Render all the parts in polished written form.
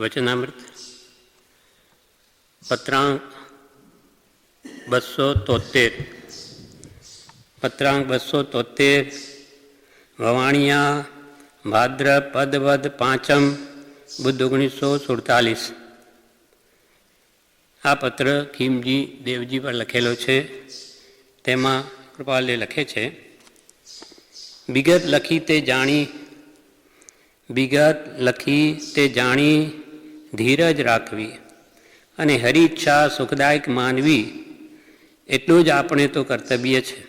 વચનામૃત પત્રાંક 273 પત્રાંક 273 વવાણિયા ભાદ્ર પદવદ પાંચમ બુદ્ધ 1947. આ પત્ર ખીમજી દેવજી પર લખેલો છે. તેમાં કૃપાલે લખે છે, વિગત લખી તે જાણી ધીરજ રાખવી અને હરિચ્છા સુખદાયક માનવી એટલું જ આપણે તો કર્તવ્ય છે.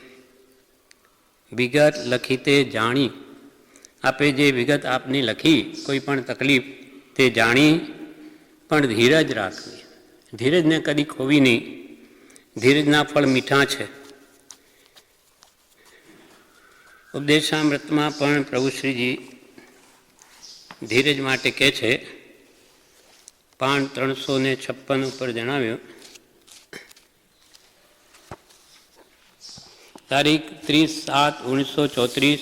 વિગત લખી તે જાણી, આપે જે વિગત આપની લખી કોઈ પણ તકલીફ તે જાણી પણ ધીરજ રાખવી. ધીરજને કદી ખોવી નહીં. ધીરજના ફળ મીઠા છે. ઉપદેશામૃતમાં પણ પ્રભુ શ્રીજી ધીરજ માટે કહે છે. પાન 356 ઉપર જણાવ્યું, તારીખ 30/7/1934.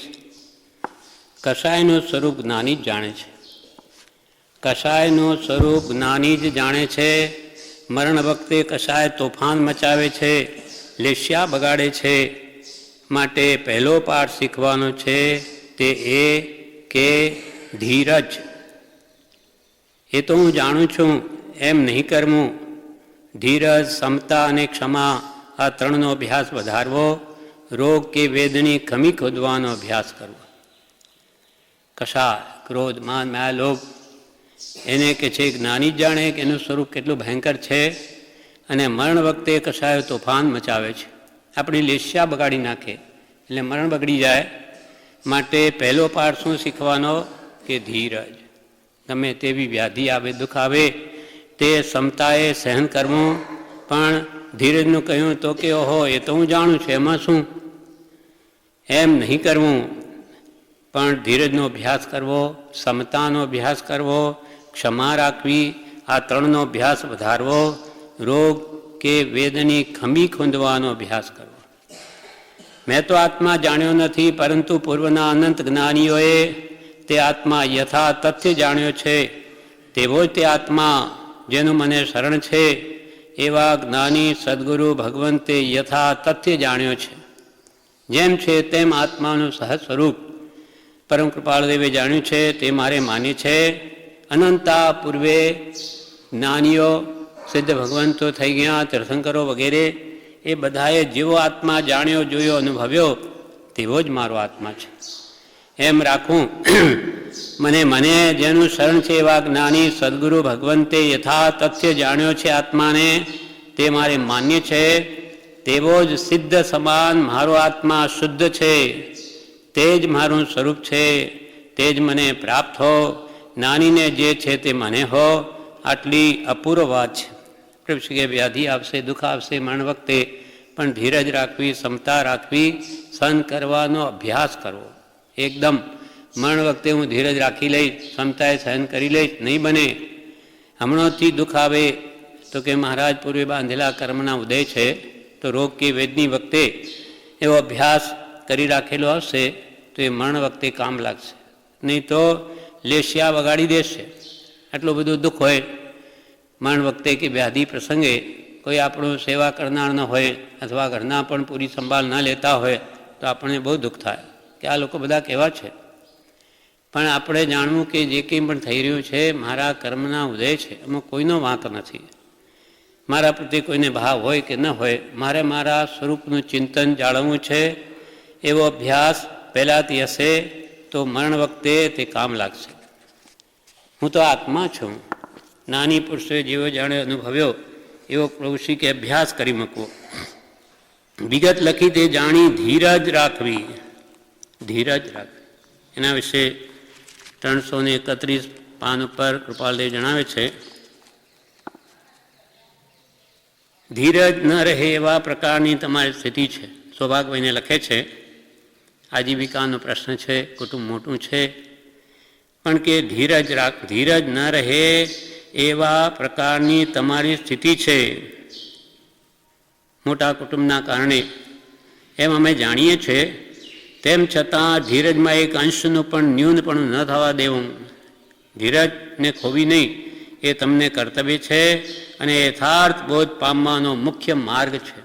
કષાયનું સ્વરૂપ જ્ઞાની જ જાણે છે. કષાયનું સ્વરૂપ જ્ઞાની જ જાણે છે. મરણ વખતે કષાય તોફાન મચાવે છે, લેસ્યા બગાડે છે. માટે પહેલો પાઠ શીખવાનો છે તે એ કે ધીરજ. એ તો હું જાણું છું એમ નહીં કરવું. ધીરજ, સમતા અને ક્ષમા આ ત્રણનો અભ્યાસ વધારવો. રોગ કે વેદની ખમી ખોદવાનો અભ્યાસ કરવો. કષાય, ક્રોધ, માન, માયા, લોભ એને કે છે જ્ઞાની જ જાણે કે એનું સ્વરૂપ કેટલું ભયંકર છે. અને મરણ વખતે કષાયો તોફાન મચાવે છે, આપણી લેસ્યા બગાડી નાખે, એટલે મરણ બગડી જાય. માટે પહેલો પાઠ શું શીખવાનો કે ધીરજ. ગમે તેવી વ્યાધિ આવે, દુઃખ આવે તે ક્ષમતાએ સહન કરવું. પણ ધીરજનું કહ્યું તો કે ઓહો એ તો હું જાણું છું એમાં શું, એમ નહીં કરવું. પણ ધીરજનો અભ્યાસ કરવો, સમતાનો અભ્યાસ કરવો, ક્ષમા રાખવી, આ ત્રણનો અભ્યાસ વધારવો. રોગ કે વેદની ખમી ખૂંદવાનો અભ્યાસ કરવો. મેં તો આત્મા જાણ્યો નથી, પરંતુ પૂર્વના અનંત જ્ઞાનીઓએ તે આત્મા યથા તથ્ય જાણ્યો છે. તેવો જ તે આત્મા જેનું મને શરણ છે. એવા જ્ઞાની સદગુરુ ભગવંતે યથા તથ્ય જાણ્યો છે. જેમ છે તેમ આત્માનું સહજ સ્વરૂપ પરમ કૃપાળદેવે જાણ્યું છે. તે મારે માન્ય છે. અનંતા પૂર્વે જ્ઞાનીઓ, સિદ્ધ ભગવંતો થઈ ગયા, તીર્થંકરો વગેરે, એ બધાએ જેવો આત્મા જાણ્યો, જોયો, અનુભવ્યો તેવો જ મારો આત્મા છે એમ રાખું. મને જેનું શરણ છે એવા જ્ઞાની સદગુરુ ભગવંતે યથા તથ્ય જાણ્યો છે આત્માને, તે મારે માન્ય છે. તેવો જ સિદ્ધ સમાન મારો આત્મા શુદ્ધ છે. તે જ મારું સ્વરૂપ છે. તે જ મને પ્રાપ્ત હો. જ્ઞાનીને જે છે તે મને હો. આટલી અપૂર્વ વાત છે. પ્રભુ કે વ્યાધિ આવશે, દુઃખ આવશે મરણ વખતે, પણ ધીરજ રાખવી, ક્ષમતા રાખવી, સહન કરવાનો અભ્યાસ કરવો. એકદમ મરણ વખતે હું ધીરજ રાખી લઈશ, ક્ષમતાએ સહન કરી લઈશ, નહીં બને. હમણાંથી દુઃખ આવે તો કે મહારાજ પૂર્વે બાંધેલા કર્મના ઉદય છે, તો રોગ કે વેદની વખતે એવો અભ્યાસ કરી રાખેલો હશે તો એ મરણ વખતે કામ લાગશે. નહીં તો લેસ્યા વગાડી દેશે. આટલું બધું દુઃખ હોય મરણ વખતે કે વ્યાધિ પ્રસંગે, કોઈ આપણું સેવા કરનાર ન હોય અથવા ઘરના પણ પૂરી સંભાળ ન લેતા હોય તો આપણને બહુ દુઃખ થાય કે આ લોકો બધા કેવા છે. પણ આપણે જાણવું કે જે કંઈ પણ થઈ રહ્યું છે મારા કર્મના ઉદય છે, એમાં કોઈનો વાંક નથી. મારા પ્રત્યે કોઈને ભાવ હોય કે ન હોય, મારે મારા સ્વરૂપનું ચિંતન જાળવવું છે. એવો અભ્યાસ પહેલાંથી હશે તો મરણ વખતે તે કામ લાગશે. હું તો આત્મા છું. નાની પુરુષોએ જેવો જાણે અનુભવ્યો એવો પ્રભુ શ્રી કે અભ્યાસ કરી મૂકવો. વિગત લખી તે જાણી ધીરજ રાખવી. ધીરજ રાખવી એના વિશે 331 પાન ઉપર કૃપાલદેવ જણાવે છે, ધીરજ ન રહે એવા પ્રકારની તમારી સ્થિતિ છે. સૌભાગભાઈને લખે છે, આજીવિકાનો પ્રશ્ન છે, કુટુંબ મોટું છે, પણ કે ધીરજ ન રહે એવા પ્રકારની તમારી સ્થિતિ છે મોટા કુટુંબના કારણે. એમ અમે જાણીએ છીએ. તેમ છતાં ધીરજમાં એક અંશનું પણ ન્યૂનપણું ન થવા દેવું. ધીરજને ખોવી નહીં એ તમને કર્તવ્ય છે અને યથાર્થ બોધ પામવાનો મુખ્ય માર્ગ છે.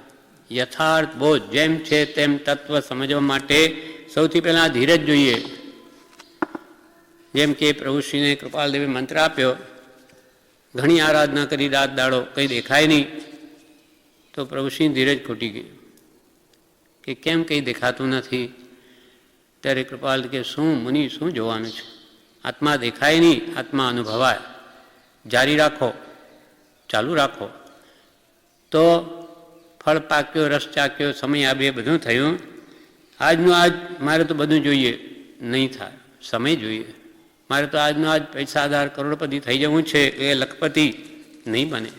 યથાર્થ બોધ જેમ છે તેમ તત્વ સમજવા માટે સૌથી પહેલાં ધીરજ જોઈએ. જેમ કે પ્રભુશ્રીને કૃપાલદેવે મંત્ર આપ્યો, ઘણી આરાધના કરી રાત દાડો કંઈ દેખાય નહીં, તો પ્રભુશ્રીની ધીરજ ખૂટી ગઈ કે કેમ કંઈ દેખાતું નથી. ત્યારે કૃપાલ કે શું મુનિ શું જોવાનું છે, આત્મા દેખાય નહીં, આત્મા અનુભવાય. જારી રાખો, ચાલુ રાખો. તો ફળ પાક્યો, રસ ચાક્યો, સમય આવે, બધું થયું. આજનું આજ મારે તો બધું જોઈએ, નહીં થાય. સમય જોઈએ. મારે તો આજનો આજ પૈસાદાર કરોડપતિ થઈ જવું છે, એ લખપતિ નહીં બને.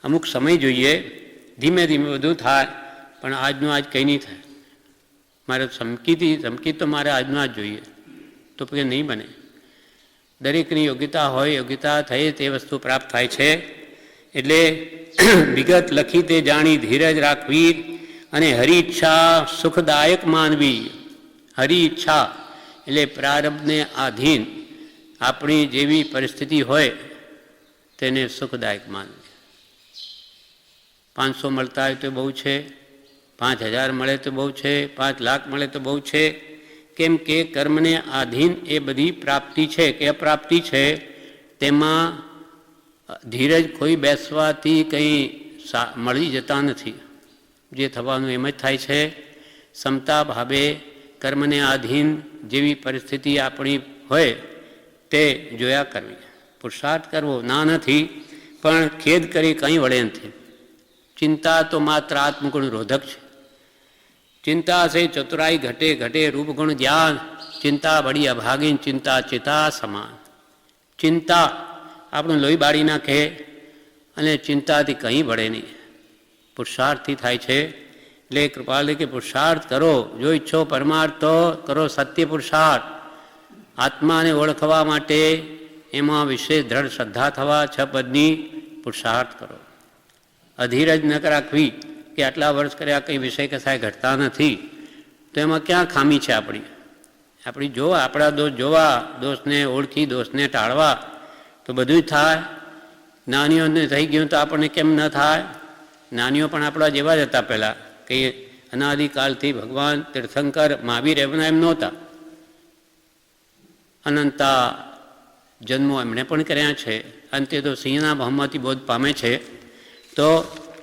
અમુક સમય જોઈએ, ધીમે ધીમે બધું થાય, પણ આજનું આજ કંઈ નહીં થાય. મારે ધમકી તો મારે આજનું આજ જોઈએ, તો પછી નહીં બને. દરેકની યોગ્યતા હોય, યોગ્યતા થઈ તે વસ્તુ પ્રાપ્ત થાય છે. એટલે વિગત લખી તે જાણી ધીરજ રાખવી અને હરિ ઈચ્છા સુખદાયક માનવી. હરિ ઈચ્છા એટલે પ્રારબ્ધને આધીન આપણી જેવી પરિસ્થિતિ હોય તેને સુખદાયક માનવી. 500 મળતા હોય તો બહુ છે, 5000 મળે તો બહુ છે, 5 લાખ મળે તો બહુ છે. કેમ કે કર્મને આધીન એ બધી પ્રાપ્તિ છે કે અપ્રાપ્તિ છે. તેમાં ધીરજ કોઈ બેસવાથી કંઈ મળી જતા નથી. જે થવાનું એમ જ થાય છે. ક્ષમતા ભાવે કર્મને આધીન જેવી પરિસ્થિતિ આપણી હોય તે જોયા કરવી. પુરુષાર્થ કરવો ના નથી, પણ ખેદ કરી કંઈ વળે નથી. ચિંતા તો માત્ર આત્મગુણ રોધક છે. ચિંતા છે ચતુરાઈ ઘટે ઘટે રૂપગુણ જ્ઞાન, ચિંતા બળી અભાગીન ચિંતા ચિતા સમાન. ચિંતા આપણું લોહી બાળી નાખે અને ચિંતાથી કંઈ વળે નહીં. પુરુષાર્થથી થાય છે. એટલે કૃપાલે કે પુરુષાર્થ કરો, જો ઈચ્છો પરમાર્થ તો કરો સત્ય પુરુષાર્થ. આત્માને ઓળખવા માટે એમાં વિશેષ દ્રઢ શ્રદ્ધા થવા 6 પદની પુરુષાર્થ કરો. અધીરજ ન રાખવી કે આટલા વર્ષ કર્યા કંઈ વિષય કસાય ઘટતા નથી, તો એમાં ક્યાં ખામી છે આપણી જોવા, આપણા દોષ જોવા, દોષને ઓળખી દોષને ટાળવા તો બધું જ થાય. જ્ઞાનીઓને થઈ ગયું તો આપણને કેમ ન થાય? જ્ઞાનીઓ પણ આપણા જેવા જ હતા પહેલાં, કે અનાદિકાલથી ભગવાન તીર્થંકર મહાવીર એમના એમ નહોતા. અનંતા જન્મો એમણે પણ કર્યા છે. અંતે તો સિંહના ભાવમાંથી બોધ પામે છે. તો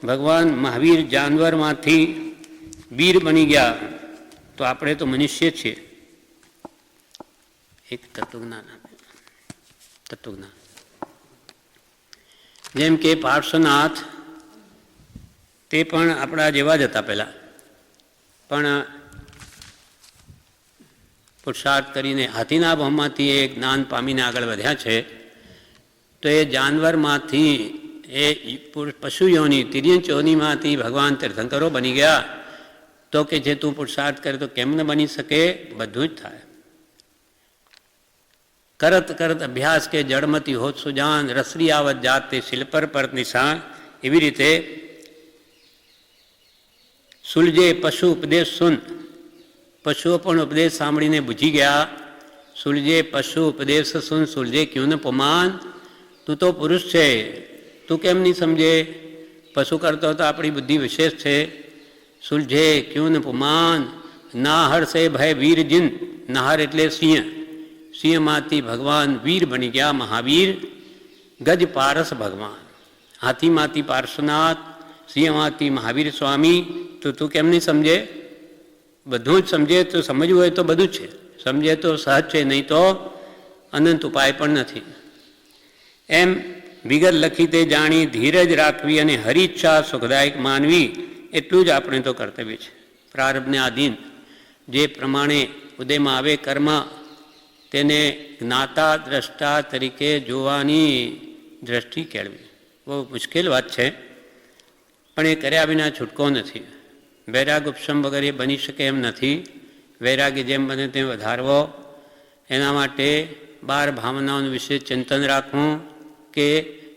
ભગવાન મહાવીર જાનવરમાંથી વીર બની ગયા, તો આપણે તો મનુષ્ય છીએ. એક તત્વજ્ઞાન જેમ કે પાર્શ્વનાથ તે પણ આપણા જેવા જ હતા પહેલાં, પણ પુરુષાર્થ કરીને હાથીના ભાવમાંથી એ જ્ઞાન પામીને આગળ વધ્યા છે. તો એ જાનવરમાંથી એ પશુ યોની તિર્યંચ યોનીમાંથી ભગવાન તીર્થંકરો બની ગયા. તો કે જે તું પુરુષાર્થ કરે તો કેમ ન બની શકે? બધું જ થાય. કરત કરત અભ્યાસ કે જળમતી હોત સુજાન, રસરી આવત જાત તે શિલ્પર પર નિશાન. એવી રીતે સુલજે પશુ ઉપદેશ સુન, પશુઓ પણ ઉપદેશ સાંભળીને બુજી ગયા. સુલજે પશુ ઉપદેશ સુન સુલજે ક્યું ન પુમાન. તું તો પુરુષ છે, તું કેમ નહીં સમજે? પશુ કરતો તો આપણી બુદ્ધિ વિશેષ છે. સુલજે ક્યું ન પુમાન, નાહર સે ભય વીર જિન. નાહર એટલે સિંહ, સિંહમાંથી ભગવાન વીર બની ગયા મહાવીર. ગજ પારસ ભગવાન, હાથીમાંથી પાર્શ્વનાથ, સિંહમાંથી મહાવીર સ્વામી. તો તું કેમ નહીં સમજે? બધું જ સમજે. તો સમજવું હોય તો બધું જ છે, સમજે તો સહજ છે, નહીં તો અનંત ઉપાય પણ નથી. એમ વિગત લખી તે જાણી ધીરજ રાખવી અને હરિચ્છા સુખદાયક માનવી, એટલું જ આપણે તો કર્તવ્ય છે. પ્રારબ્ધને આધીન જે પ્રમાણે ઉદયમાં આવે કર્મ, તેને જ્ઞાતા દ્રષ્ટા તરીકે જોવાની દ્રષ્ટિ કેળવી બહુ મુશ્કેલ વાત છે, પણ એ કર્યા વિના છૂટકો નથી. વૈરાગ ઉપશમ વગર એ બની શકે એમ નથી. વૈરાગ્ય જેમ બને તેમ વધારવો. એના માટે 12 ભાવનાઓનું વિશે ચિંતન રાખવું કે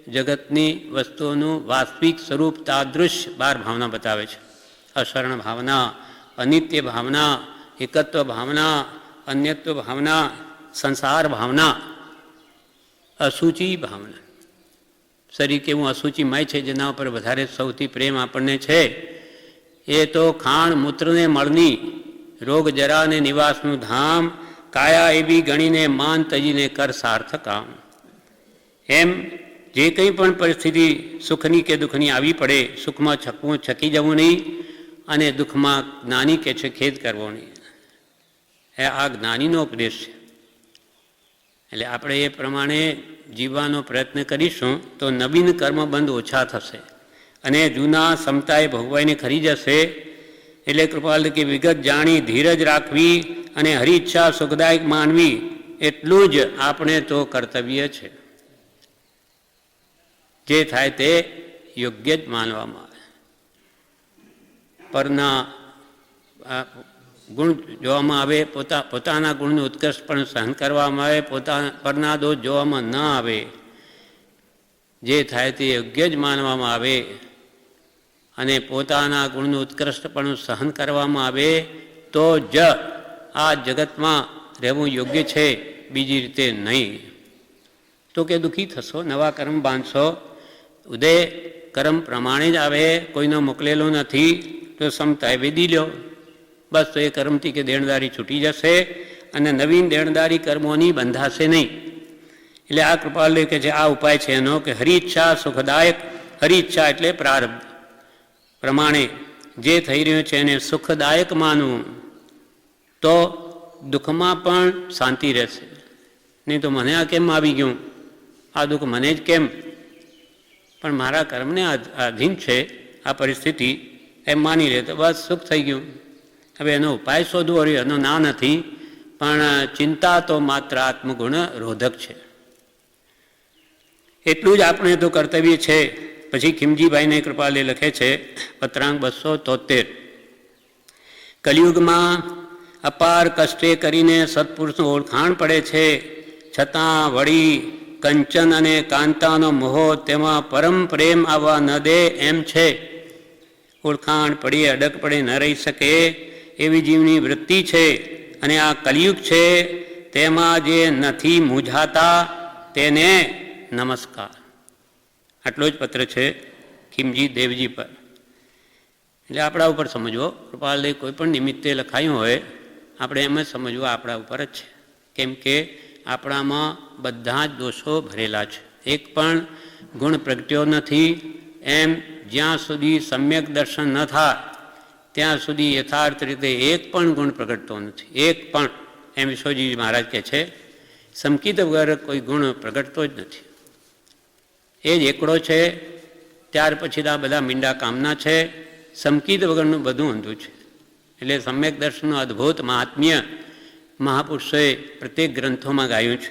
જગતની વસ્તુઓનું વાસ્તવિક સ્વરૂપ તાદૃશ 12 ભાવના બતાવે છે. અશરણ ભાવના, અનિત્ય ભાવના, એકત્વ ભાવના, અન્યત્વ ભાવના, સંસાર ભાવના, અસુચિ ભાવના. શરીર કેવું અસૂચિમય છે, જેના ઉપર વધારે સૌથી પ્રેમ આપણને છે, એ તો ખાણ મૂત્રને મળની, રોગ જરાને નિવાસનું ધામ, કાયા એવી ગણીને માન તજીને કર સાર્થકામ. એમ જે કંઈ પણ પરિસ્થિતિ સુખની કે દુઃખની આવી પડે, સુખમાં છકી જવું નહીં અને દુઃખમાં જ્ઞાની કે છે ખેદ કરવો નહીં. એ આ જ્ઞાનીનો ઉપદેશ છે. એટલે આપણે એ પ્રમાણે જીવવાનો પ્રયત્ન કરીશું તો નવીન કર્મબંધ ઓછા થશે અને જૂના સમતાએ ભોગવાઈને ખરી જશે. એટલે કૃપાલ કે વિગત જાણી ધીરજ રાખવી અને હરિચ્છા સુખદાયક માનવી, એટલું જ આપણે તો કર્તવ્ય છે. જે થાય તે યોગ્ય જ માનવામાં આવે. પરના ગુણ જોવામાં આવે, પોતાના ગુણનું ઉત્કર્ષ પણ સહન કરવામાં આવે, પરના દોષ જોવામાં ન આવે. જે થાય તે યોગ્ય જ માનવામાં આવે અને પોતાના ગુણનું ઉત્કૃષ્ટ પણ સહન કરવામાં આવે તો જ આ જગતમાં રહેવું યોગ્ય છે, બીજી રીતે નહીં. તો કે દુઃખી થશો, નવા કર્મ બાંધશો. ઉદય કર્મ પ્રમાણે જ આવે, કોઈનો મોકલેલો નથી તો સમતાએ વેદી લ્યો. બસ તો એ કર્મથી કે દેણદારી છૂટી જશે અને નવીન દેણદારી કર્મોની બંધાશે નહીં. એટલે આ કૃપાલુ કે છે આ ઉપાય છે એનો કે હરિચ્છા સુખદાયક, હરિચ્છા એટલે પ્રારબ્ધ પ્રમાણે જે થઈ રહ્યું છે એને સુખદાયક માનવું, તો દુઃખમાં પણ શાંતિ રહેશે. નહીં તો મને આ કેમ આવી ગયું, આ દુઃખ મને જ કેમ, પણ મારા કર્મને આધીન છે આ પરિસ્થિતિ, એમ માની લે તો બસ સુખ થઈ ગયું. હવે એનો ઉપાય શોધવો રહ્યો, એનો ના નથી, પણ ચિંતા તો માત્ર આત્મગુણ રોધક છે. એટલું જ આપણે તો કર્તવ્ય છે. પછી ખીમજીભાઈને કૃપાલે લખે છે પત્રાંક 273, કલિયુગમાં અપાર કષ્ટે કરીને સત્પુરુષનું ઓળખાણ પડે છે, છતાં વળી કંચન અને કાંતાનો મોહ તેમાં પરમ પ્રેમ આવવા ન દે એમ છે. ઓળખાણ પડી અડગ પડે ન રહી શકે એવી જીવની વૃત્તિ છે અને આ કલિયુગ છે તેમાં જે નથી મૂંઝાતા તેને નમસ્કાર. આટલો જ પત્ર છે ખીમજી દેવજી પર. એટલે આપણા ઉપર સમજવો, કૃપાલદેવ કોઈ પણ નિમિત્તે લખાયું હોય આપણે એમ જ સમજવું આપણા ઉપર જ છે. કેમ કે આપણામાં બધા જ દોષો ભરેલા છે, એક પણ ગુણ પ્રગટ્યો નથી. એમ જ્યાં સુધી સમ્યક દર્શન ન થાય ત્યાં સુધી યથાર્થ રીતે એક પણ ગુણ પ્રગટતો નથી, એક પણ. એમ વિશ્વજી મહારાજ કહે છે સંકિત વગર કોઈ ગુણ પ્રગટતો જ નથી. એ જ એકડો છે, ત્યાર પછી આ બધા મીંડા કામના છે. સંકિત વગરનું બધું ઊંધું છે. એટલે સમ્યક દર્શનનું અદ્ભુત મહાત્મ્ય મહાપુરુષોએ પ્રત્યેક ગ્રંથોમાં ગાયું છે.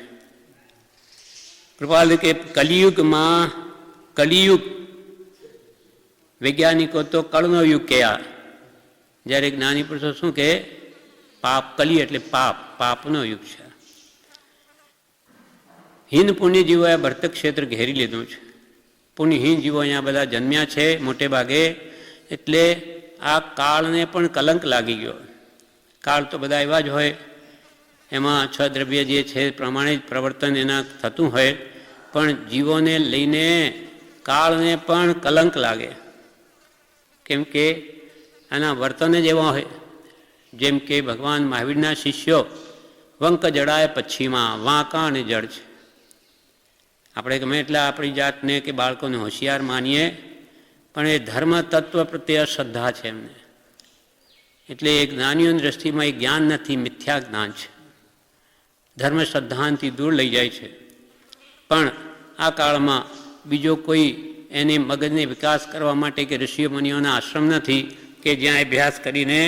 કૃપાલ કે કલિયુગમાં, કલિયુગ વૈજ્ઞાનિકો તો કળનો યુગ કયા, જ્યારે જ્ઞાની પુરુષો શું કહે પાપ, કલી એટલે પાપ, પાપનો યુગ છે. હીન પુણ્ય જીવોએ ભરતક ક્ષેત્ર ઘેરી લીધું છે. પુણ્યહીન જીવો અહીંયા બધા જન્મ્યા છે મોટે ભાગે, એટલે આ કાળને પણ કલંક લાગી ગયો. કાળ તો બધા એવા જ હોય, એમાં 6 દ્રવ્ય જે છે પ્રમાણે જ પ્રવર્તન એના થતું હોય, પણ જીવોને લઈને કાળને પણ કલંક લાગે. કેમ કે આના વર્તન જ એવા હોય. જેમ કે ભગવાન મહાવીરના શિષ્યો વંક જડાય પછીમાં વાંકા અને જડ છે. આપણે ગમે એટલે આપણી જાતને કે બાળકોને હોશિયાર માનીએ, પણ એ ધર્મ તત્વ પ્રત્યે અશ્રદ્ધા છે એમને. એટલે એ જ્ઞાનીઓની દ્રષ્ટિમાં એ જ્ઞાન નથી, મિથ્યા જ્ઞાન છે. ધર્મ શ્રદ્ધાંતિ દૂર લઈ જાય છે. પણ આ કાળમાં બીજો કોઈ એને મગજને વિકાસ કરવા માટે કે ઋષિઓ મુનિઓના આશ્રમ નથી કે જ્યાં અભ્યાસ કરીને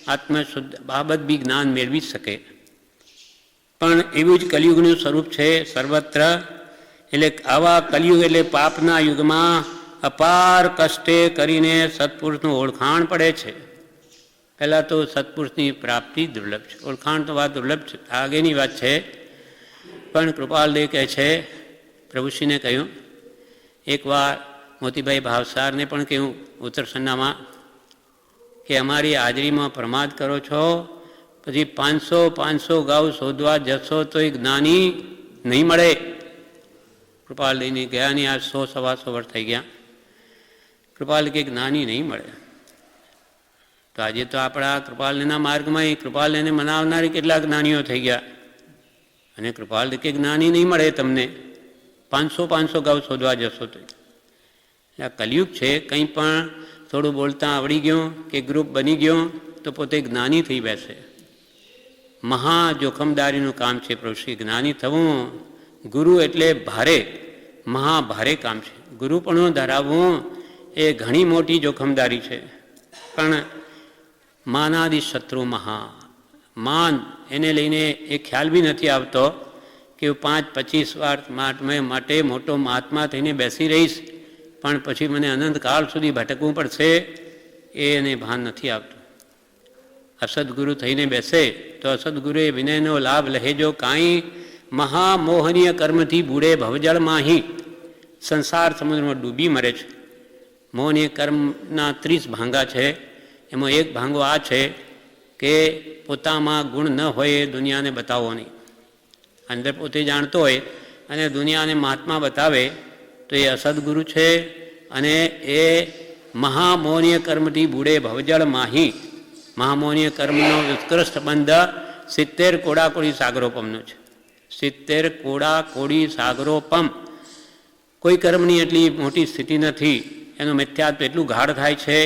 આત્મશુદ્ધ બાબત બી જ્ઞાન મેળવી શકે. પણ એવું જ કલિયુગનું સ્વરૂપ છે સર્વત્ર. એટલે આવા કલિયુગ એટલે પાપના યુગમાં અપાર કષ્ટે કરીને સત્પુરુષનું ઓળખાણ પડે છે. પહેલાં તો સત્પુરુષની પ્રાપ્તિ દુર્લભ છે, ઓળખાણ તો વાત દુર્લભ છે, આગળની વાત છે. પણ કૃપાલદેવ કહે છે, પ્રભુશ્રીને કહ્યું, એકવાર મોતીભાઈ ભાવસારને પણ કહ્યું ઉત્તરસન્નામાં કે અમારી હાજરીમાં પ્રમાદ કરો છો, પછી 500 ગાઉ શોધવા જશો તો એ જ્ઞાની નહીં મળે. કૃપાલ લઈને ગયા નહીં, આ 100 સવા 100 વર્ષ થઈ ગયા. કૃપાલ કે જ્ઞાની નહીં મળે. તો આજે તો આપણા કૃપાલના માર્ગમાં કૃપાલને મનાવનારી કેટલા જ્ઞાનીઓ થઈ ગયા, અને કૃપાલ કે જ્ઞાની નહીં મળે તમને. 500 ગાઉ શોધવા જશો તો. આ કલયુગ છે. કંઈ પણ થોડું બોલતા આવડી ગયું કે ગ્રુપ બની ગયો તો પોતે જ્ઞાની થઈ બેસે. મહા જોખમદારીનું કામ છે પ્રભુશ્રી. જ્ઞાની થવું ગુરુ એટલે ભારે, મહાભારે કામ છે. ગુરુપણું ધરાવવું એ ઘણી મોટી જોખમદારી છે. પણ માનાદિ શત્રુ મહા, માન એને લઈને એ ખ્યાલ બી નથી આવતો કે 5-25 વાર માટે મોટો મહાત્મા થઈને બેસી રહીશ, પણ પછી મને અનંતકાળ સુધી ભટકવું પડશે, એને ભાન નથી આવતું. અસદગુરુ થઈને બેસે તો અસદગુરુએ વિનયનો લાભ લહેજો કાંઈ, મહામોહનીય કર્મથી બુડે ભવજળ માહી. સંસાર સમુદ્રમાં ડૂબી મરે છે. મોહનીય કર્મના 30 ભાંગા છે. એમાં એક ભાંગો આ છે કે પોતામાં ગુણ ન હોય એ દુનિયાને બતાવવો નહીં. અંદર પોતે જાણતો હોય અને દુનિયાને મહાત્મા બતાવે તો એ અસદગુરુ છે. અને એ મહામોહનીય કર્મથી બુડે ભવજળ માહી. મહામોહનીય કર્મનો ઉત્કૃષ્ટ બંધ 70 કોડાકોડી સાગરોપમનો છે. 70 કોડાકોડી સાગરોપમ. કોઈ કર્મની એટલી મોટી સ્થિતિ નથી. એનું મિથ્યાત્વ એટલું ગાઢ થાય છે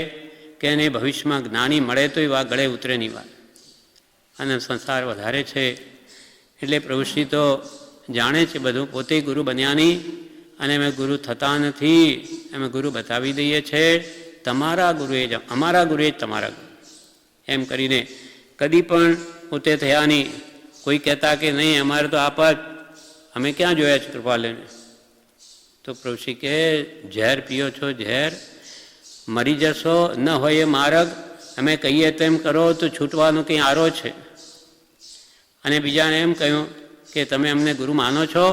કે એને ભવિષ્યમાં જ્ઞાની મળે તો એવા ગળે ઉતરે નહીં વાત. અને સંસાર વધારે છે એટલે પ્રભુશ્રી તો જાણે છે બધું. પોતે ગુરુ બન્યા નહીં અને અમે ગુરુ થતા નથી. અમે ગુરુ બતાવી દઈએ છીએ. તમારા ગુરુએ જ અમારા ગુરુએ જ તમારા ગુરુ એમ કરીને કદી પણ પોતે થયા નહીં. કોઈ કહેતા કે નહીં અમારે તો આપ જ, અમે ક્યાં જોયા છે કૃપાલને. તો પ્રભુશ્રી કે ઝેર પીઓ છો, ઝેર મરી જશો, ન હોય એ માર્ગ. અમે કહીએ તેમ કરો તો છૂટવાનો કંઈ આરો છે. અને બીજાને એમ કહ્યું કે તમે અમને ગુરુ માનો છો?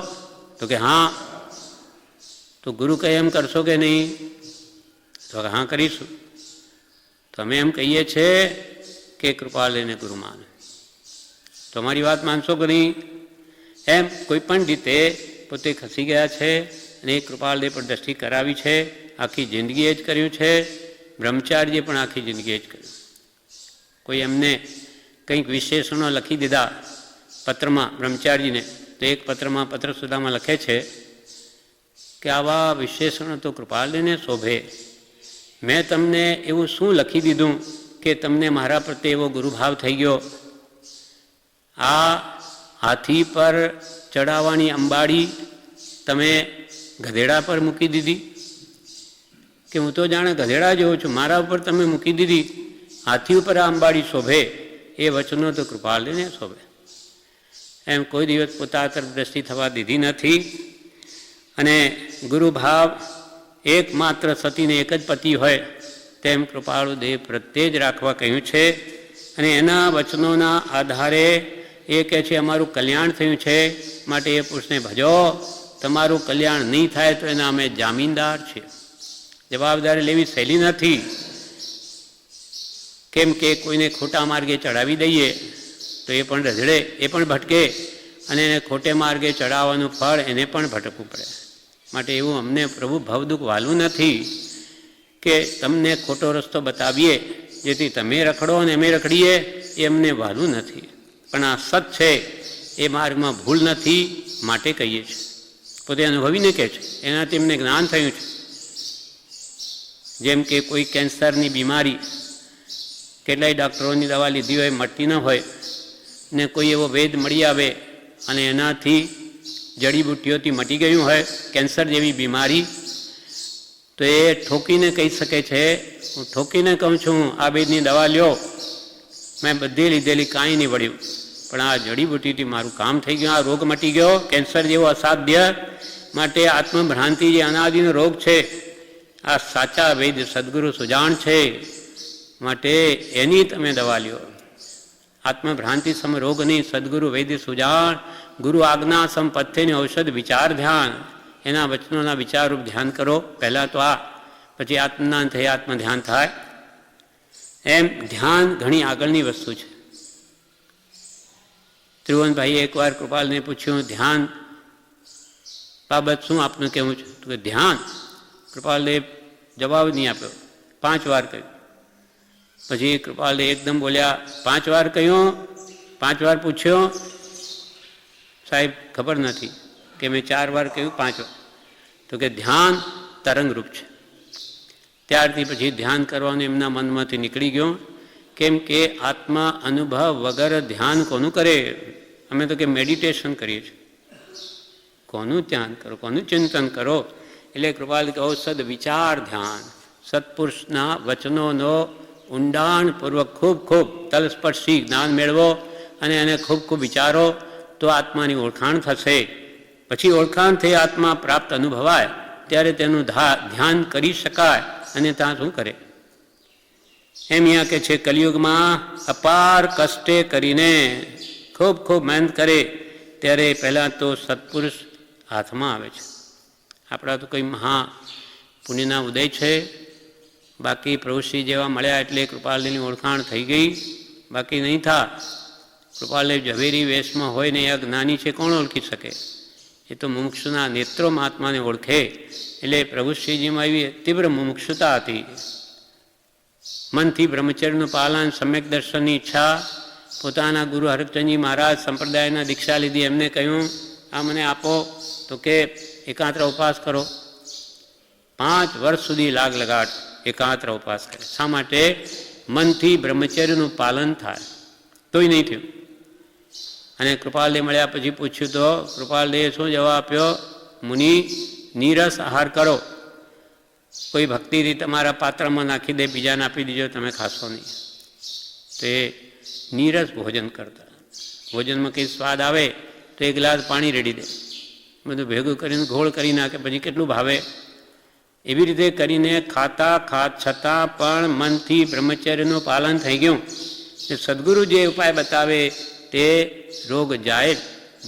તો કે હા. તો ગુરુ કહે એમ કરશો કે નહીં? તો હા કરીશું. તો અમે એમ કહીએ છીએ કે કૃપાલને ગુરુ માને. તો અમારી વાત માનશો કે નહીં? એમ કોઈ પણ રીતે પોતે ખસી ગયા છે અને એ કૃપાલને પણ દ્રષ્ટિ કરાવી છે. આખી જિંદગીએ જ કર્યું છે. બ્રહ્મચારીએ પણ આખી જિંદગીએ જ કર્યું. કોઈ એમને કંઈક વિશેષણો લખી દીધા પત્રમાં બ્રહ્મચારીને, તો એક પત્રમાં પત્ર સુધામાં લખે છે કે આવા વિશેષણો તો કૃપાલને શોભે. મેં તમને એવું શું લખી દીધું કે તમને મારા પ્રત્યે એવો ગુરુભાવ થઈ ગયો? આ હાથી પર ચડાવવાની અંબાડી તમે ગધેડા પર મૂકી દીધી કે હું તો જાણે ગધેડા જેવો છું, મારા ઉપર તમે મૂકી દીધી. હાથી ઉપર આ અંબાડી શોભે એ વચનો તો કૃપાલને શોભે. એમ કોઈ દિવસ પોતા તરફ દ્રષ્ટિ થવા દીધી નથી. અને ગુરુભાવ એકમાત્ર સતીને એક જ પતિ હોય તેમ કૃપાળુ દેહ પ્રત્યે જ રાખવા કહ્યું છે. અને એના વચનોના આધારે એ કહે છે અમારું કલ્યાણ થયું છે માટે એ પુરુષને ભજો. તમારું કલ્યાણ નહીં થાય તો એના અમે જામીનદાર છીએ. જવાબદારી લેવી સહેલી નથી. કેમ કે કોઈને ખોટા માર્ગે ચડાવી દઈએ તો એ પણ રઝળે, એ પણ ભટકે, અને એને ખોટે માર્ગે ચડાવવાનું ફળ એને પણ ભટકવું પડે. માટે એવું અમને પ્રભુ ભવદુઃખ વાલું નથી કે તમને ખોટો રસ્તો બતાવીએ જેથી તમે રખડો અને અમે રખડીએ, એ અમને વાલું નથી. પણ આ સત છે, એ માર્ગમાં ભૂલ નથી માટે કહીએ છીએ. પોતે અનુભવીને કહે છે, એનાથી એમને જ્ઞાન થયું છે. જેમ કે કોઈ કેન્સરની બીમારી કેટલાય ડૉક્ટરોની દવા લીધી હોય, મટતી ન હોય, ને કોઈ એવો વેદ મળી આવે અને એનાથી જડીબુટ્ટીઓથી મટી ગયું હોય કેન્સર જેવી બીમારી, તો એ ઠોકીને કહી શકે છે, હું ઠોકીને કહું છું આ વેદની દવા લ્યો, મેં બધી લીધેલી કાંઈ નહીં વળ્યું, પણ આ જડીબુટ્ટીથી મારું કામ થઈ ગયું, આ રોગ મટી ગયો, કેન્સર જેવો અસાધ્ય. માટે આત્મભ્રાંતિ જે અનાદિનો રોગ છે, આ સાચા વેદ સદગુરુ સુજાણ છે, માટે એની તમે દવા લ્યો. આત્મભ્રાંતિ સમ રોગની સદગુરુ વૈદ્ય સુજાણ, ગુરુ આજ્ઞા સંપત્તિની ઔષધ વિચાર ધ્યાન. એના વચનોના વિચારરૂપ ધ્યાન કરો. પહેલાં તો આ, પછી આત્મજ્ઞાન થઈ આત્મ ધ્યાન થાય. એમ ધ્યાન ઘણી આગળની વસ્તુ છે. ત્રિભુવનભાઈએ એકવાર કૃપાલને પૂછ્યું, ધ્યાન બાબત શું આપનું કહેવું છે? તો કે ધ્યાન. કૃપાલદેવ જવાબ નહીં આપ્યો, 5 વાર કહ્યું. પછી કૃપાલદેવ એકદમ બોલ્યા, 5 વાર કહ્યું, 5 વાર પૂછ્યો, સાહેબ ખબર નથી કે મેં 4 વાર કહ્યું, 5 વાર. તો કે ધ્યાન તરંગરૂપ છે. ત્યારથી પછી ધ્યાન કરવાનું એમના મનમાંથી નીકળી ગયું. કેમ કે આત્મા અનુભવ વગર ધ્યાન કોનું કરે? અમે તો કે મેડિટેશન કરીએ છીએ. કોનું ધ્યાન કરો, કોનું ચિંતન કરો? એટલે કૃપાલ કહો સદ વિચાર ધ્યાન, સત્પુરુષના વચનોનો ઊંડાણપૂર્વક ખૂબ ખૂબ તલસ્પર્શી જ્ઞાન મેળવો અને એને ખૂબ ખૂબ વિચારો તો આત્માની ઓળખાણ થશે. પછી ઓળખાણ થઈ આત્મા પ્રાપ્ત અનુભવાય ત્યારે તેનું ધ્યાન કરી શકાય. અને ત્યાં શું કરે? એમ અહીંયા કે છે કલિયુગમાં અપાર કષ્ટે કરીને ખૂબ ખૂબ મહેનત કરે ત્યારે પહેલાં તો સત્પુરુષ હાથમાં આવે છે. આપણા તો કંઈ મહા પુણ્યના ઉદય છે. બાકી પ્રભુશ્રી જેવા મળ્યા એટલે કૃપાલદેવની ઓળખાણ થઈ ગઈ, બાકી નહીં થા. કૃપાલદેવ ઝવેરી વેશમાં હોય ને એ જ્ઞાની છે, કોણ ઓળખી શકે? એ તો મુમુક્ષુના નેત્રોમાં આત્માને ઓળખે. એટલે પ્રભુશ્રીજીમાં એવી તીવ્ર મુમુક્ષુતા હતી. મનથી બ્રહ્મચર્યનું પાલન, સમ્યક દર્શનની ઈચ્છા. પોતાના ગુરુ હરચંદજી મહારાજ સંપ્રદાયના દીક્ષા લીધી, એમને કહ્યું આ મને આપો. તો કે એકાંત્ર ઉપવાસ કરો. 5 વર્ષ સુધી લાગ લગાડ એકાંત્ર ઉપવાસ કરે. શા માટે? મનથી બ્રહ્મચર્યનું પાલન થાય. તોય નહીં થયું. અને કૃપાલદેવ મળ્યા પછી પૂછ્યું તો કૃપાલદેવે શું જવાબ આપ્યો? મુનિ, નીરસ આહાર કરો. કોઈ ભક્તિથી તમારા પાત્રમાં નાખી દે, બીજાને આપી દીજો, તમે ખાશો નહીં. તે નીરસ ભોજન કરતા. ભોજનમાં કંઈ સ્વાદ આવે તો 1 ગ્લાસ પાણી રેડી દે, બધું ભેગું કરીને ઘોળ કરી નાખે, પછી કેટલું ભાવે. એવી રીતે કરીને ખાતા છતાં પણ મનથી બ્રહ્મચર્યનું પાલન થઈ ગયું. સદગુરુ જે ઉપાય બતાવે તે રોગ જાય જ.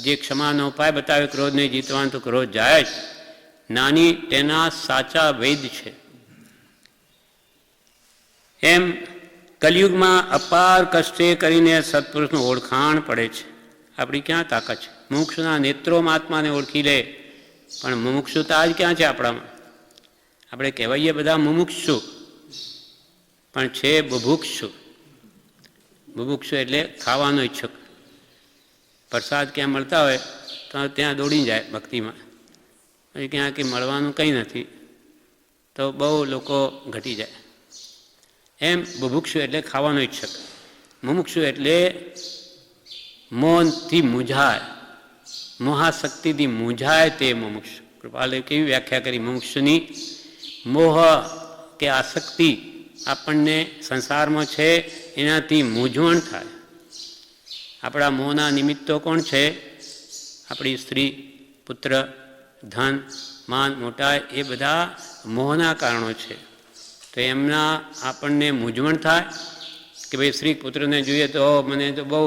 જે ક્ષમાનો ઉપાય બતાવે ક્રોધને જીતવાનો, તો ક્રોધ જાય જ. નાની તેના સાચા વૈદ છે. એમ કલિયુગમાં અપાર કષ્ટે કરીને સત્પુરુષનું ઓળખાણ પડે છે. આપણી ક્યાં તાકાત છે? મુમુક્ષુના નેત્રોમાં આત્માને ઓળખી લે, પણ મુમુક્ષુતા જ ક્યાં છે આપણામાં? આપણે કહેવાઈએ બધા મુમુક્ષુ, પણ છે બુભુક્ષુ. બુભુક્ષુ એટલે ખાવાનો ઈચ્છુક. પ્રસાદ ક્યાં મળતા હોય તો ત્યાં દોડી જાય ભક્તિમાં, પછી ક્યાં કંઈ મળવાનું કંઈ નથી તો બહુ લોકો ઘટી જાય. એમ બુભુક્ષુ એટલે ખાવાનો ઈચ્છક. મુમુક્ષુ એટલે મોહથી મૂંઝાય, મોહાશક્તિથી મૂંઝાય તે મુમુક્ષુ. કૃપાલદેવ કેવી વ્યાખ્યા કરી મુમુક્ષુની? મોહ કે આસક્તિ આપણને સંસારમાં છે એનાથી મૂંઝવણ થાય. આપણા મોહના નિમિત્તો કોણ છે? આપણી સ્ત્રી, પુત્ર, ધન, માન, મોટાઈ, એ બધા મોહના કારણો છે. તો એમના આપણને મૂંઝવણ થાય કે ભાઈ સ્ત્રી પુત્રને જોઈએ તો મને તો બહુ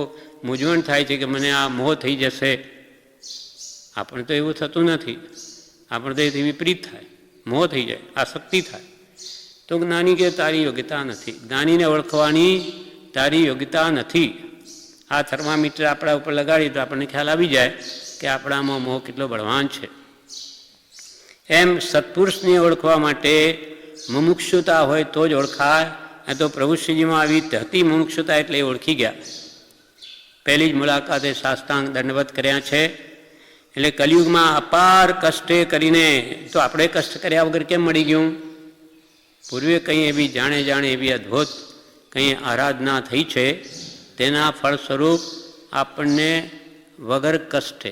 મૂંઝવણ થાય છે કે મને આ મોહ થઈ જશે. આપણે તો એવું થતું નથી. આપણે તો એથી વિપરીત થાય, મોહ થઈ જાય, આસક્તિ થાય. તો જ્ઞાની કે તારી યોગ્યતા નથી, જ્ઞાનીને ઓળખવાની તારી યોગ્યતા નથી. આ થર્મામીટર આપણા ઉપર લગાડીએ તો આપણને ખ્યાલ આવી જાય કે આપણામાં મોહ કેટલો બળવાન છે. એમ સત્પુરુષને ઓળખવા માટે મુમુક્ષુતા હોય તો જ ઓળખાય. આ તો પ્રભુશ્રીજીમાં આવી હતી મુમુક્ષુતા એટલે એ ઓળખી ગયા. પહેલી જ મુલાકાતે સાષ્ટાંગ દંડવત કર્યા છે. એટલે કલિયુગમાં અપાર કષ્ટે કરીને, તો આપણે કષ્ટ કર્યા વગર કેમ મળી ગયું? પૂર્વે કંઈ એવી જાણે એવી અદ્ભુત કંઈ આરાધના થઈ છે, તેના ફળ સ્વરૂપ આપણને વગર કષ્ટે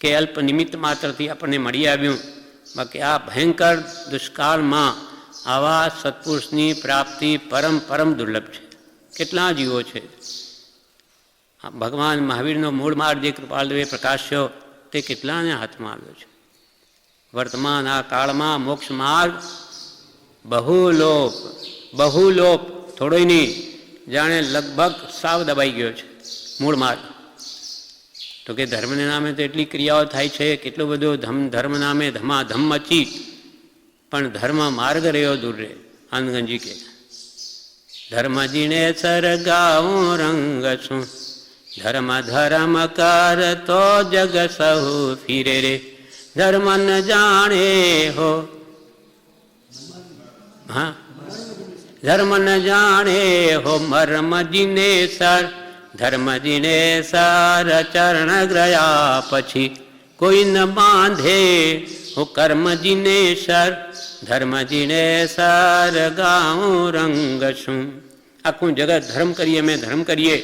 કે અલ્પ નિમિત્ત માત્રથી આપણને મળી આવ્યું. બાકી આ ભયંકર દુષ્કાળમાં આવા સત્પુરુષની પ્રાપ્તિ પરમ દુર્લભ છે. કેટલા જીવો છે? ભગવાન મહાવીરનો મૂળ માર્ગ જે કૃપાલદેવે પ્રકાશ્યો તે કેટલાને હાથમાં આવ્યો છે. વર્તમાન આ કાળમાં મોક્ષ માર્ગ બહુલોપ થોડોય નહીં, જાણે લગભગ સાવ દબાઈ ગયો છે મૂળ માર્ગ. તો કે ધર્મને નામે તો એટલી ક્રિયાઓ થાય છે, કેટલું બધું ધર્મ નામે ધમાધમ મચી, પણ ધર્મ માર્ગ રહ્યો દૂર રે. આનંદગંજી કે ધર્મ જીણે સરગાઉં રંગ છું, ધર્મ કર તો જગ સહુ ફીરે રે, ધર્મ ન જાણે હો, હા, ધર્મ ન જાણે હો મર્મ દિનેસર, ધર્મ દિનેસર ચરણ ગયા પછી કોઈ ન બાંધે હો કર્મ દિનેસર, ધર્મ દિનેસર ગાઉં રંગ શું. આખું જગત ધર્મ કરીએ, મેં ધર્મ કરીએ,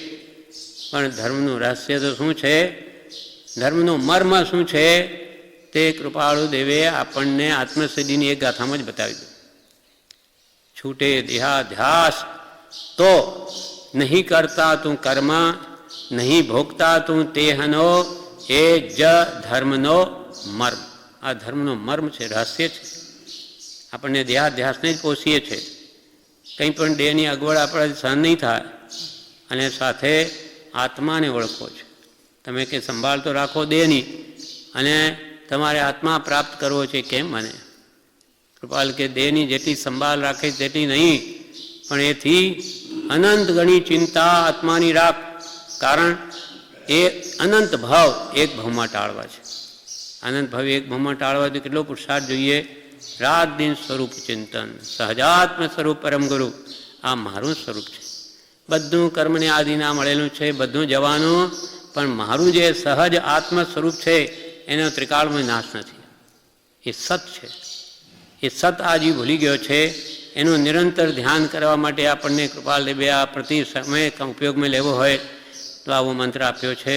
પણ ધર્મનું રહસ્ય તો શું છે, ધર્મનું મર્મ શું છે, તે કૃપાળુ દેવે આપણને આત્મસિદ્ધિની એક ગાથામાં જ બતાવી દીધું. છૂટે દેહાધ્યાસ તો નહીં કરતા તું કર્મ, નહીં ભોગતા તું તેહનો, એ જ ધર્મનો મર્મ. આ ધર્મનો મર્મ છે, રહસ્ય છે. આપણને દેહાધ્યાસને જ પોષીએ છે. કંઈ પણ દેહની અગવડ આપણાથી સહન નહીં થાય, અને સાથે આત્માને ઓળખો છે. તમે કે સંભાળ તો રાખો દેહની, અને તમારે આત્મા પ્રાપ્ત કરવો છે, કેમ મને? કૃપાલ કે દેહની જેટલી સંભાળ રાખે તેટલી નહીં, પણ એથી અનંત ગણી ચિંતા આત્માની રાખ, કારણ એ અનંત ભાવ એક ભાવમાં ટાળવા છે. અનંત ભાવ એક ભાવમાં ટાળવા તો કેટલો પુરુષાર્થ જોઈએ. રાત દિન સ્વરૂપ ચિંતન, સહજાત્મ સ્વરૂપ પરમ ગુરુ, આ મારું સ્વરૂપ છે. બધું કર્મને આદિના મળેલું છે, બધું જવાનું, પણ મારું જે સહજ આત્મ સ્વરૂપ છે એનો ત્રિકાળમાં નાશ નથી. એ સત છે. એ સત આજી ભૂલી ગયો છે. એનું નિરંતર ધ્યાન કરવા માટે આપણને કૃપાલ દેવે આ પ્રતિ સમય ઉપયોગમાં લેવો હોય તો આવો મંત્ર આપ્યો છે.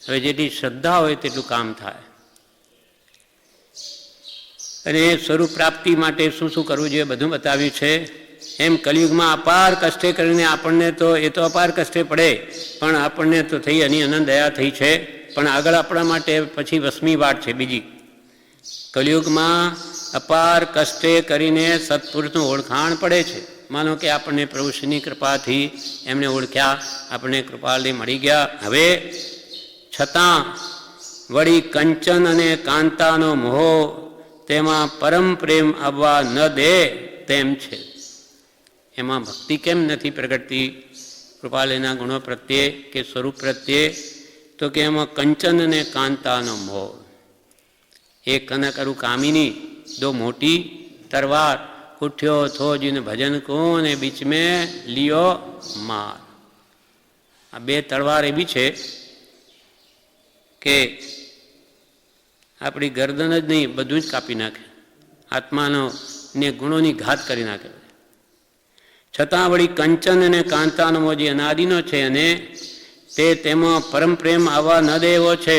હવે જેટલી શ્રદ્ધા હોય તેટલું કામ થાય. અને સ્વરૂપ પ્રાપ્તિ માટે શું શું કરવું જોઈએ બધું બતાવ્યું છે. એમ કલિયુગમાં અપાર કષ્ટે કરીને આપણને તો એ તો અપાર કષ્ટે પડે, પણ આપણને તો થઈ એની અનંત દયા થઈ છે. પણ આગળ આપણા માટે પછી 8મી વાટ છે બીજી. કલિયુગમાં અપાર કષ્ટે કરીને સત્પુરુષનું ઓળખાણ પડે છે. માનો કે આપણને પ્રભુશ્રીની કૃપાથી એમને ઓળખ્યા, આપણને કૃપાલથી મળી ગયા. હવે છતાં વળી કંચન અને કાંતાનો મોહ તેમાં પરમ પ્રેમ આવવા ન દે તેમ છે. એમાં ભક્તિ કેમ નથી પ્રગટતી કૃપાલયના ગુણો પ્રત્યે કે સ્વરૂપ પ્રત્યે? તો કે એમાં કંચન અને કાંતાનો મોહ. એક કનકરુ કામિની દો મોટી તરવાર, ઉઠ્યો થો જીને ભજન કો અને બીચ મેં લિયો માર. આ બે તલવાર એવી છે કે આપણી ગરદન જ નહીં બધું જ કાપી નાખે, આત્માનો ને ગુણોની ઘાત કરી નાખે. છતાં વળી કંચન અને કાંતાનો મોહ જે અનાદિનો છે અને તે તેમાં પરમ પ્રેમ આવવા ન દે એવો છે.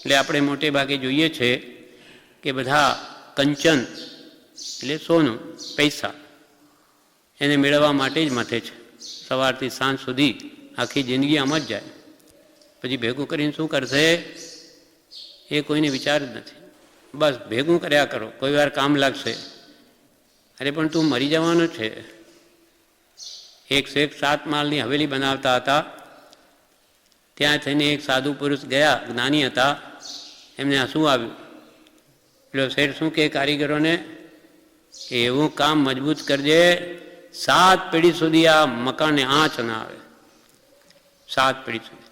એટલે આપણે મોટે ભાગે જોઈએ છે કે બધા કંચન એટલે સોનું, પૈસા એને મેળવવા માટે જ મથે છે. સવારથી સાંજ સુધી આખી જિંદગી આમ જ જાય. પછી ભેગું કરીને શું કરશે એ કોઈને વિચાર જ નથી. બસ ભેગું કર્યા કરો, કોઈ વાર કામ લાગશે. અરે પણ તું મરી જવાનો છે. 107 માળની હવેલી બનાવતા હતા. ત્યાં થઈને એક સાધુ પુરુષ ગયા, જ્ઞાની હતા, એમને હસવું આવ્યું. એટલે શેઠ શું કે કારીગરોને કે એવું કામ મજબૂત કરજે 7 પેઢી સુધી આ મકાનને આંચ ના આવે. 7 પેઢી સુધી.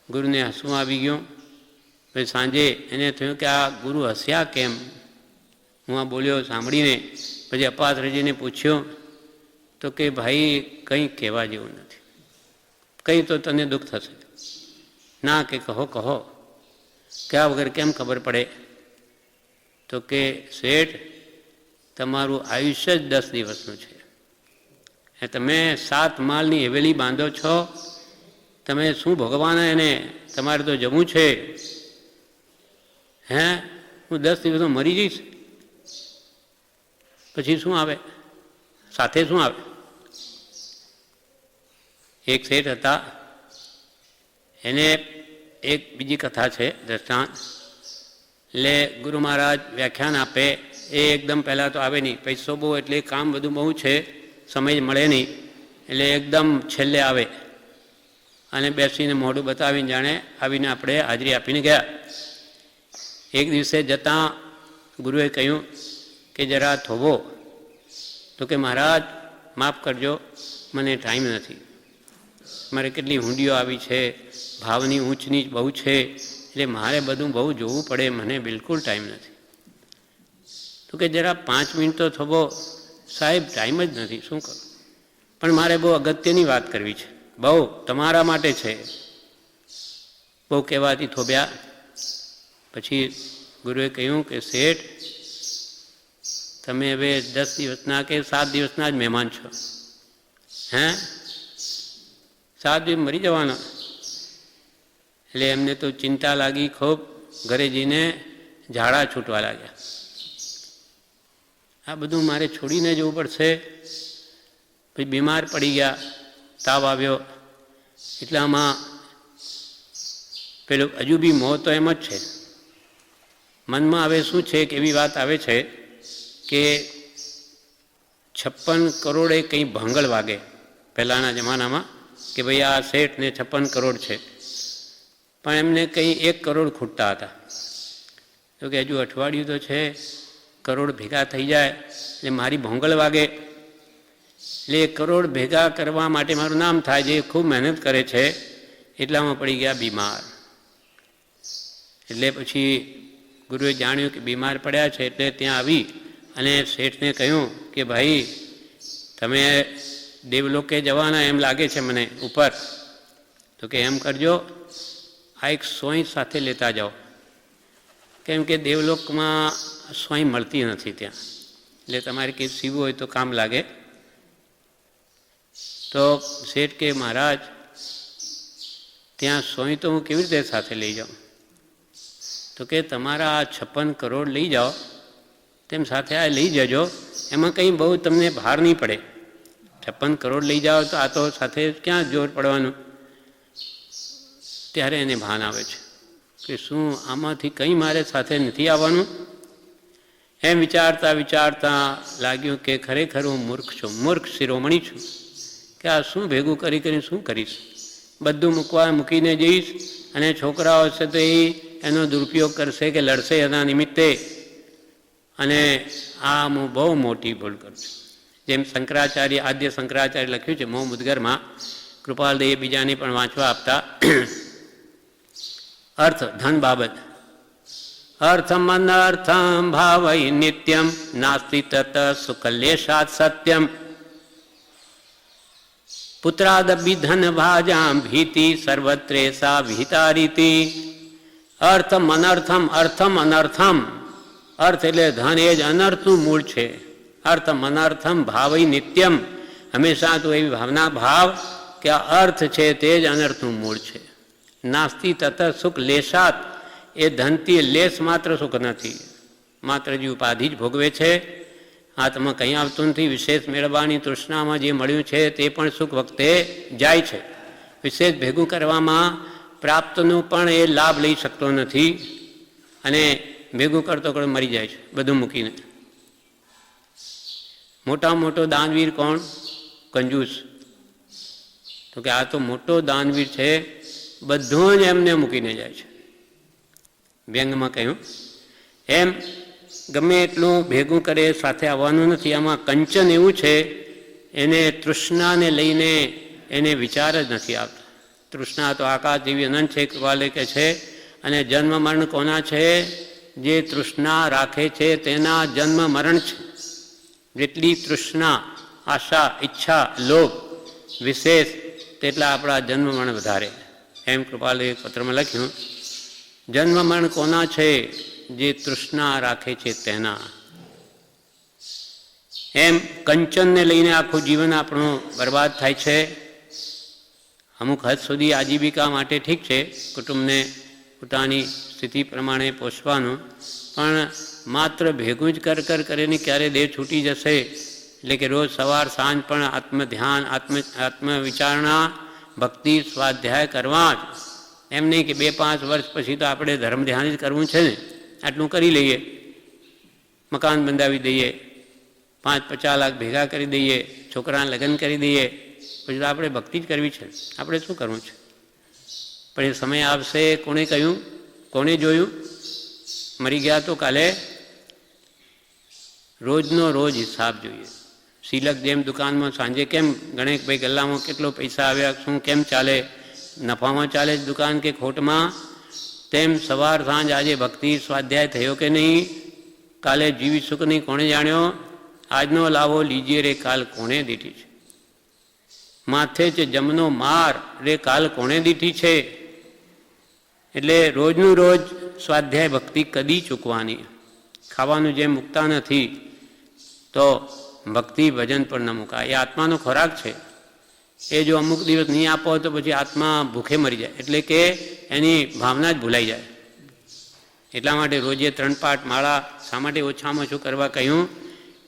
ગુરુને હસવું આવી ગયું. પછી સાંજે એને થયું કે આ ગુરુ હસ્યા કેમ? હું આ બોલ્યો સાંભળીને પછી અપાત્રજીને પૂછ્યો તો કે ભાઈ કંઈ કહેવા જેવું નથી, કંઈ તો તને દુઃખ થશે. ના કે કહો કહો. કયા વગર કેમ ખબર પડે? તો કે શેઠ તમારું આયુષ્ય જ 10 દિવસનું છે. તમે 7 માળની હવેલી બાંધો છો, તમે શું ભોગવાના એને? તમારે તો જવું છે. હે હું 10 દિવસમાં મરી જઈશ, પછી શું આવે? સાથે શું આવે? એક શેઠ હતા, એને એક બીજી કથા છે દ્રષ્ટાંત. એટલે ગુરુ મહારાજ વ્યાખ્યાન આપે એ એકદમ પહેલાં તો આવે નહીં, પૈસો બહુ એટલે કામ બધું બહુ છે, સમય મળે નહીં, એટલે એકદમ છેલ્લે આવે અને બેસીને મોઢું બતાવીને જાણે આવીને આપણે હાજરી આપીને ગયા. એક દિવસે જતાં ગુરુએ કહ્યું કે જરા થોભો. તો કે મહારાજ માફ કરજો, મને ટાઈમ નથી, મારે કેટલી હુંડીઓ આવી છે, ભાવની ઊંચ નીચ બહુ છે, એટલે મારે બધું બહુ જોવું પડે, મને બિલકુલ ટાઈમ નથી. તો કે જરા 5 મિનિટ તો થવો. સાહેબ ટાઈમ જ નથી, શું કરું? પણ મારે બહુ અગત્યની વાત કરવી છે, બહુ તમારા માટે છે. બહુ કહેવાથી થોભ્યા. પછી ગુરુએ કહ્યું કે શેઠ, તમે હવે 10 દિવસના કે 7 દિવસના જ મહેમાન છો. 7 દિવસ મરી જવાના. એટલે એમને તો ચિંતા લાગી ખૂબ. ઘરે જઈને ઝાડા છૂટવા લાગ્યા. આ બધું મારે છોડીને જવું પડશે. પછી બીમાર પડી ગયા, તાવ આવ્યો. એટલે આમાં પેલું હજુ બી મોહ તો એમ જ છે. મનમાં હવે શું છે કે એવી વાત આવે છે કે 56 કરોડે કંઈ ભાંગળ વાગે પહેલાંના જમાનામાં, કે ભાઈ આ શેઠને 56 કરોડ છે. પણ એમને કંઈ 1 કરોડ ખૂટતા હતા. તો કે હજુ અઠવાડિયું તો છે, કરોડ ભેગા થઈ જાય એટલે મારી ભોંગળ વાગે. એટલે 1 કરોડ ભેગા કરવા માટે મારું નામ થાય, જે ખૂબ મહેનત કરે છે. એટલામાં પડી ગયા બીમાર. એટલે પછી ગુરુએ જાણ્યું કે બીમાર પડ્યા છે, એટલે ત્યાં આવી અને શેઠને કહ્યું કે ભાઈ તમે દેવલોકે જવાના એમ લાગે છે મને ઉપર. તો કે એમ કરજો, આ એક સોય સાથે લેતા જાઓ, કેમ કે દેવલોકમાં સોય મળતી નથી ત્યાં. એટલે તમારે કંઈ સીવું હોય તો કામ લાગે. તો શેઠ કે મહારાજ ત્યાં સોય તો હું કેવી રીતે સાથે લઈ જાઉં? તો કે તમારા આ 56 કરોડ લઈ જાઓ, તેમ સાથે આ લઈ જજો, એમાં કંઈ બહુ તમને ભાર નહીં પડે. 56 કરોડ લઈ જાઓ તો આ તો સાથે ક્યાં જોર પડવાનું? ત્યારે એને ભાન આવે છે કે શું આમાંથી કંઈ મારે સાથે નથી આવવાનું? એમ વિચારતા વિચારતા લાગ્યું કે ખરેખર હું મૂર્ખ છું, મૂર્ખ શિરોમણી છું, કે આ શું ભેગું કરીને શું કરીશ? બધું મૂકીને જઈશ અને છોકરાઓ છે તો એનો દુરુપયોગ કરશે કે લડશે એના નિમિત્તે, અને આ હું બહુ મોટી ભૂલ કરું છું. જેમ શંકરાચાર્ય, આદ્ય શંકરાચાર્ય લખ્યું છે મોહ મુદ્ગરમાં, કૃપાલદેવે બીજાને પણ વાંચવા આપતા. અર્થ ધન બાબત. અર્થમ અનર્થમ ભાવૈ નિત્યમ નાસ્તિ તત સુકલેશાત સત્યમ પુત્રાદપી ધન ભાજામ ભીતિ સર્વત્રેસા વિહિતારીતિ. અર્થમ અનર્થમ, અર્થમ અનર્થમ. અર્થ એટલે ધન, એ જ અનર્થનું મૂળ છે. અર્થમ અનર્થમ ભાવૈ નિત્યમ, હંમેશા તો એવી ભાવના ભાવ કે આ અર્થ છે તે જ અનર્થનું મૂળ છે. નાસ્તિ તત સુખ લેશાત, એ ધનથી લેશ માત્ર સુખ નથી, માત્ર જે ઉપાધિ જ ભોગવે છે. આત્મા કંઈ આવતું નથી. વિશેષ મેળવવાની તૃષ્ણામાં જે મળ્યું છે તે પણ સુખ વખતે જાય છે. વિશેષ ભેગું કરવામાં પ્રાપ્તનું પણ એ લાભ લઈ શકતો નથી, અને ભેગું કરતો મરી જાય છે બધું મૂકીને. મોટામાં મોટો દાનવીર કોણ? કંજૂસ. તો કે આ તો મોટો દાનવીર છે, બધું જ એમને મૂકીને જાય છે. વ્યંગમાં કહ્યું એમ ગમે એટલું ભેગું કરે સાથે આવવાનું નથી. આમાં કંચન એવું છે, એને તૃષ્ણાને લઈને એને વિચાર જ નથી આવતા. તૃષ્ણા તો આકાશ જેવી અનંત છે, કૃપાલે કે છે. અને જન્મ મરણ કોના છે? જે તૃષ્ણા રાખે છે તેના જન્મ મરણ છે. જેટલી તૃષ્ણા, આશા, ઈચ્છા, લોભ વિશેષ, તેટલા આપણા જન્મ મરણ વધારે. એમ કૃપાલે પત્રમાં લખ્યું, જન્મ મરણ કોના છે? જે તૃષ્ણા રાખે છે તેના. એમ કંચનને લઈને આખું જીવન આપણું બરબાદ થાય છે. અમુક હદ સુધી આજીવિકા માટે ઠીક છે, કુટુંબને પોતાની સ્થિતિ પ્રમાણે પોષવાનું, પણ માત્ર ભેગું જ કરીને ક્યારે દેહ છૂટી જશે. એટલે કે રોજ સવાર સાંજ પણ આત્મધ્યાન, આત્મવિચારણા, ભક્તિ, સ્વાધ્યાય કરવા જ. એમ નહીં કે 2-5 વર્ષ પછી તો આપણે ધર્મ ધ્યાન જ કરવું છે ને, આટલું કરી લઈએ, મકાન બંધાવી દઈએ, 5-50 લાખ ભેગા કરી દઈએ, છોકરાને લગ્ન કરી દઈએ, પછી તો આપણે ભક્તિ જ કરવી છે. આપણે શું કરવું છે? પણ એ સમય આવશે. કોણે કહ્યું? કોણે જોયું? મરી ગયા તો કાલે રોજનો રોજ હિસાબ જોઈએ. સિલક જેમ દુકાનમાં સાંજે કેમ ગણે ભાઈ ગલ્લામાં કેટલો પૈસા આવ્યા, શું કેમ ચાલે, નફામાં ચાલે દુકાન કે ખોટમાં? તેમ સવાર સાંજ આજે ભક્તિ સ્વાધ્યાય થયો કે નહીં, કાલે જીવીશું કે નહીં કોણે જાણ્યો, આજનો લાવો લીજીએ રે કાલ કોણે દીઠી છે, માથે છે જમનો માર રે કાલ કોણે દીઠી છે. એટલે રોજનું રોજ સ્વાધ્યાય ભક્તિ કદી ચૂકવાની. ખાવાનું જેમ મૂકતા નથી તો ભક્તિ ભજન પણ ન મૂકાય. એ આત્માનો ખોરાક છે. એ જો અમુક દિવસ નહીં આપો તો પછી આત્મા ભૂખે મરી જાય, એટલે કે એની ભાવના જ ભૂલાઈ જાય. એટલા માટે રોજે 3 પાઠ માળા શા માટે ઓછામાં ઓછું કરવા કહ્યું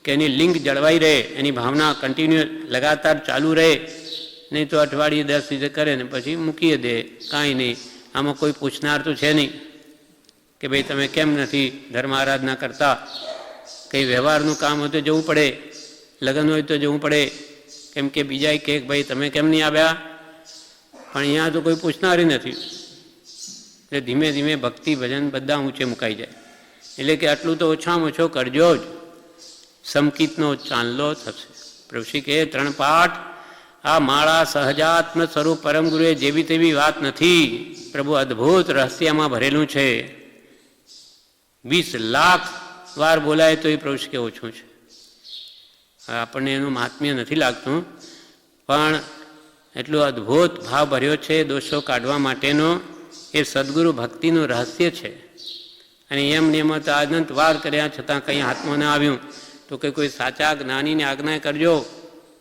કે એની લિંક જળવાઈ રહે, એની ભાવના કન્ટિન્યુ લગાતાર ચાલુ રહે. નહીં તો અઠવાડિયે 10 દિવસે કરે ને પછી મૂકી દે, કાંઈ નહીં. આમાં કોઈ પૂછનાર તો છે નહીં કે ભાઈ તમે કેમ નથી ધર્મ આરાધના કરતા. કંઈ વ્યવહારનું કામ હોય તો જવું પડે, લગ્ન હોય તો જવું પડે, કેમ કે બીજા કહે ભાઈ તમે કેમ નહીં આવ્યા, પણ અહીંયા તો કોઈ પૂછનારી નથી. એટલે ધીમે ધીમે ભક્તિ ભજન બધા ઊંચે મુકાઈ જાય. એટલે કે આટલું તો ઓછામાં ઓછો કરજો જ, સમકિતનો ચાંદલો થશે. પ્રભુશ્રી કહે 3 પાઠ આ માળા સહજાત્મ સ્વરૂપ પરમ ગુરુએ જેવી તેવી વાત નથી. પ્રભુ અદ્ભુત રહસ્યમાં ભરેલું છે. 20 લાખ વાર બોલાય તો એ પ્રભુશ્રી કે ઓછું છે. આપણને એનું મહાત્મ્ય નથી લાગતું, પણ એટલું અદ્ભુત ભાવ ભર્યો છે દોષો કાઢવા માટેનો. એ સદગુરુ ભક્તિનું રહસ્ય છે. અને એમ નિયમત અનંત વાર કર્યા છતાં કંઈ હાથમાં ન આવ્યું તો કે કોઈ સાચા જ્ઞાનીને આજ્ઞા કરજો,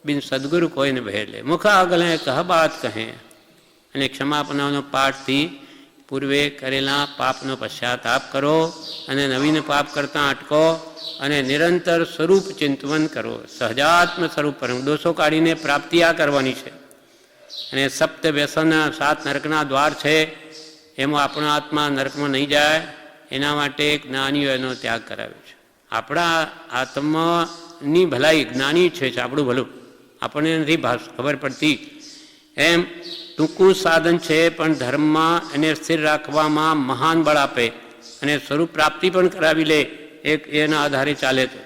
બિન સદગુરુ કોઈને ભેર લે. મુખ આગળ કહ બાત કહે. અને ક્ષમાપનાનો પાઠથી પૂર્વે કરેલા પાપનો પશ્ચાતાપ કરો અને નવીન પાપ કરતાં અટકો અને નિરંતર સ્વરૂપ ચિંતવન કરો. સહજાત્મ સ્વરૂપ પરમ દોષો કાઢીને પ્રાપ્તિ આ કરવાની છે. અને સપ્ત વ્યસન 7 નરકના દ્વાર છે, એમાં આપણો આત્મા નરકમાં નહીં જાય એના માટે જ્ઞાનીઓ એનો ત્યાગ કરાવ્યો છે. આપણા આત્માની ભલાઈ જ્ઞાની છે, આપણું ભલું આપણને નથી ખબર પડતી. એમ ટૂંકું સાધન છે, પણ ધર્મમાં એને સ્થિર રાખવામાં મહાન બળ આપે અને સ્વરૂપ પ્રાપ્તિ પણ કરાવી લે. એક એના આધારે ચાલે તો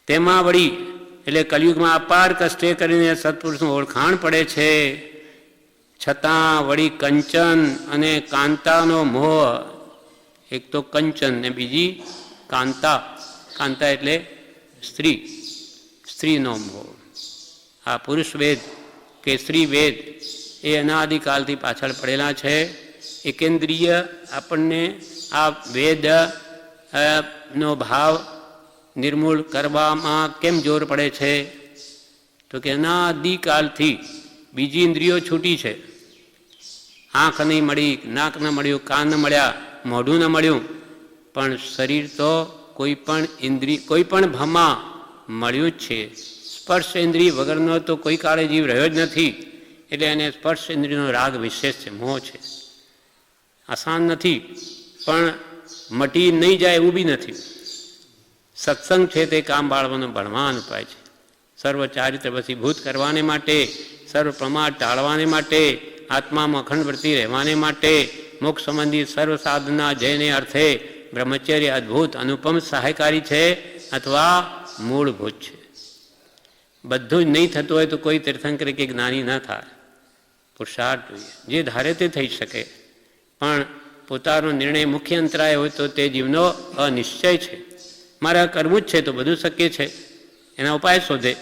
તેમાં વળી એટલે કલિયુગમાં અપાર કષ્ટે કરીને સત્પુરુષનું ઓળખાણ પડે છે. છતાં વળી કંચન અને કાંતાનો મોહ, એક તો કંચન ને બીજી કાંતા. કાંતા એટલે સ્ત્રી, સ્ત્રીનો મોહ. આ પુરુષ વેદ કે સ્ત્રી વેદ એ અનાદિકાલથી પાછળ પડેલા છે. એકેન્દ્રિય આપણને આ વેદ નો ભાવ નિર્મૂળ કરવામાં કેમ જોર પડે છે તો કે અનાદિકાલથી બીજી ઇન્દ્રિયો છૂટી છે. આંખ નહીં મળી, નાક ન મળ્યું, કાન ન મળ્યા, મોઢું ન મળ્યું, પણ શરીર તો કોઈ પણ ઇન્દ્રિય કોઈ પણ ભામાં મળ્યું જ છે. સ્પર્શ ઇન્દ્રિય વગરનો તો કોઈ કાળે જીવ રહ્યો જ નથી. એટલે એને સ્પર્શ ઇન્દ્રિયનો રાગ વિશેષ છે, મોહ છે. આસાન નથી, પણ મટી નહીં જાય એવું બી નથી. સત્સંગ છે તે કામ બાળવાનો ભણવાન ઉપાય છે. સર્વ ચારિત્ર વસીભૂત કરવાને માટે, સર્વ પ્રમાદ ટાળવાને માટે, આત્મામાં અખંડ વૃત્તિ રહેવાને માટે, મોક્ષ સંબંધી સર્વ સાધના જયને અર્થે બ્રહ્મચર્ય અદ્ભુત અનુપમ સહાયકારી છે અથવા મૂળભૂત છે. બધું જ નહીં થતું હોય તો કોઈ તીર્થંકર કે જ્ઞાની ન થાય. પુરુષાર્થ જોઈએ, જે ધારે તે થઈ શકે, પણ પોતાનો નિર્ણય મુખ્ય અંતરાય હોય તો તે જીવનો અનિશ્ચય છે. મારે કરવું જ છે તો બધું શક્ય છે, એના ઉપાય શોધે.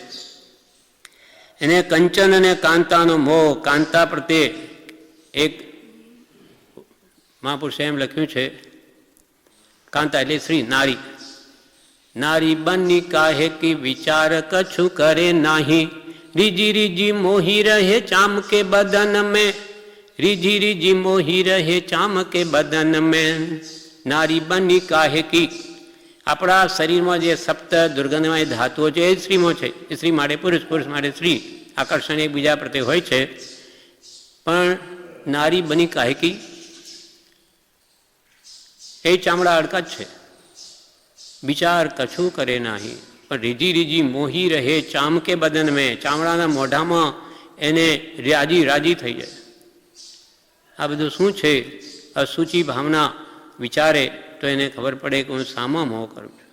એને કંચન અને કાંતાનો મોહ. કાંતા પ્રત્યે એક મહાપુરુષે એમ લખ્યું છે, કાંતા એટલે સ્ત્રી, નારી. નારી બની કાહે કે વિચાર કછું કરે નાહી, રીજી રીજી મોહી રહે ચામ કે બદન મેં, રીજી રીજી મોહી રહે ચામ કે બદન મેં. નારી બની કાહે કી. આપણા શરીરમાં જે સપ્ત દુર્ગંધમય ધાતુઓ છે એ સ્ત્રીમાં છે. સ્ત્રી માટે પુરુષ, પુરુષ માટે સ્ત્રી. આકર્ષણ એકબીજા પ્રત્યે હોય છે. પણ નારી બની કાહે કી એ ચામડા અડકા જ છે. વિચાર કછું કરે નાહી, પણ રીજી રીજી મોહી રહે ચામ કે બદન મેં. ચામડાના મોઢામાં એને રાજી રાજી થઈ જાય. આ બધું શું છે? અસૂચિ ભાવના વિચારે તો એને ખબર પડે કે હું સામા મોહ કરું છું.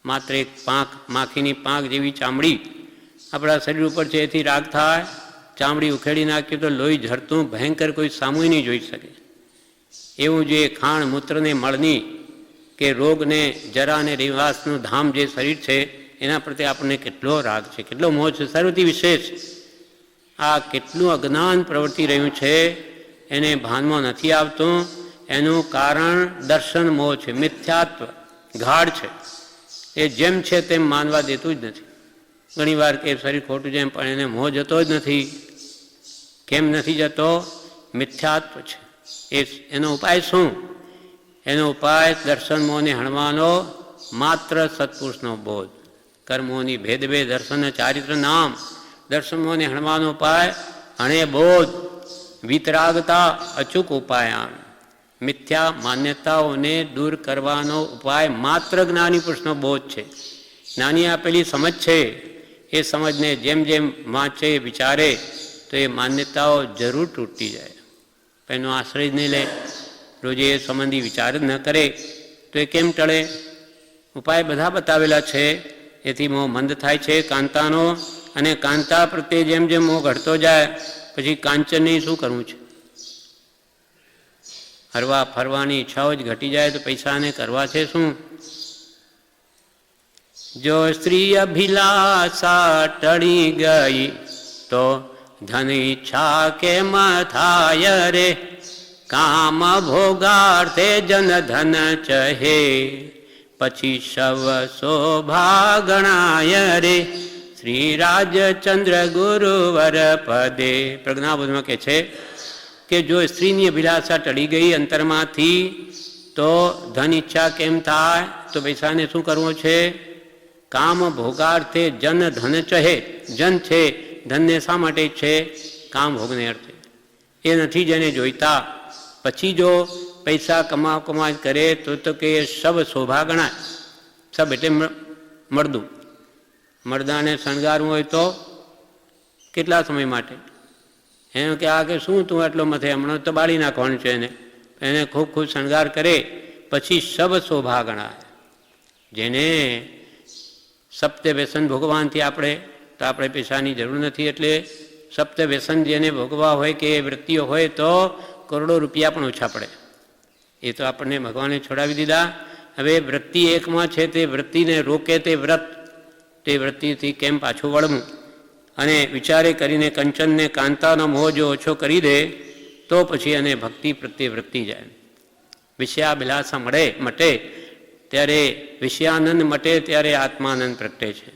માત્ર એક પાંખ, માખીની પાંખ જેવી ચામડી આપણા શરીર ઉપર છે, એથી રાગ થાય. ચામડી ઉખેડી નાખ્યું તો લોહી ઝરતું ભયંકર કોઈ સામું નહીં જોઈ શકે. એવું જે ખાણ મૂત્રને મળની કે રોગને જરાને નિવાસનું ધામ જે શરીર છે એના પ્રત્યે આપણને કેટલો રાગ છે, કેટલો મોહ છે. સર્વથી વિશેષ આ કેટલું અજ્ઞાન પ્રવર્તી રહ્યું છે એને ભાનમાં નથી આવતું. એનું કારણ દર્શન મોહ છે, મિથ્યાત્વ ગાઢ છે. એ જેમ છે તેમ માનવા દેતું જ નથી. ઘણી વાર કે શરીર ખોટું છે પણ એને મોહ જતો જ નથી. કેમ નથી જતો? મિથ્યાત્વ છે. એનો ઉપાય શું? એનો ઉપાય દર્શન મોહને હણવાનો માત્ર સત્પુરુષનો બોધ. કર્મોની ભેદભેદ દર્શન ચારિત્ર નામ. દર્શન મોહને હણવાનો ઉપાય હણે બોધ. વિતરાગતા અચૂક ઉપાય. મિથ્યા માન્યતાઓને દૂર કરવાનો ઉપાય માત્ર જ્ઞાની પુરુષનો બોધ છે. જ્ઞાની આપેલી સમજ છે એ સમજને જેમ જેમ વાંચે વિચારે તો એ માન્યતાઓ જરૂર તૂટતી જાય. એનો આશ્રય જ નહીં લે, રોજે એ સંબંધી વિચાર જ ન કરે તો એ કેમ ટળે? ઉપાય બધા બતાવેલા છે. એથી મોહ મંદ થાય છે કાંતાનો, અને કાંતા પ્રત્યે જેમ જેમ મોહ ઘટતો જાય પછી કાંચનની શું કરવું છે? હરવા ફરવાની ઈચ્છાઓ જ ઘટી જાય તો પૈસાને કરવા છે શું? જો સ્ત્રી અભિલાષા ટળી ગઈ તો ધન ઈચ્છા કેમ થાય રે? કામ ભોગાર્થે જન ધન ચહે પછી શવ શોભા ગણાય રે. શ્રી રાજચંદ્ર ગુરુવર પદે પ્રજ્ઞાબોધમાં કહે છે કે જો સ્ત્રીની અભિલાષા ટળી ગઈ અંતરમાંથી તો ધન ઈચ્છા કેમ થાય? તો પૈસાને શું કરવું છે? કામ ભોગાર્થે જન ધન ચહે. જન છે ધનને શા માટે છે? કામ ભોગને અર્થે. એ નથી જેને જોઈતા. પછી જો પૈસા કમાવ કરે તો કે સબ શોભા ગણાય. સબ એટલે મળદું. મળદાને શણગારવું હોય તો કેટલા સમય માટે? એમ કે આ કે શું તું એટલો મથે, હમણાં તો બાળી નાખવાનું છે એને ખૂબ ખૂબ શણગાર કરે પછી સબ શોભા ગણાય. જેને સપ્ત વ્યસન ભોગવાનથી તો આપણે પૈસાની જરૂર નથી. એટલે સપ્ત વ્યસન જેને ભોગવા હોય કે વૃત્તિઓ હોય તો કરોડો રૂપિયા પણ ઓછા પડે. એ તો આપણને ભગવાને છોડાવી દીધા. હવે વૃત્તિ એકમાં છે તે વૃત્તિને રોકે તે વ્રત. તે વૃત્તિથી કેમ પાછું વળવું? અને વિચારે કરીને કંચનને કાંતાનો મોહ જો ઓછો કરી દે તો પછી એને ભક્તિ પ્રત્યે વૃત્તિ જાય. વિષયાભિલાષા મટે ત્યારે વિષયાનંદ મટે ત્યારે આત્માનંદ પ્રગટે છે.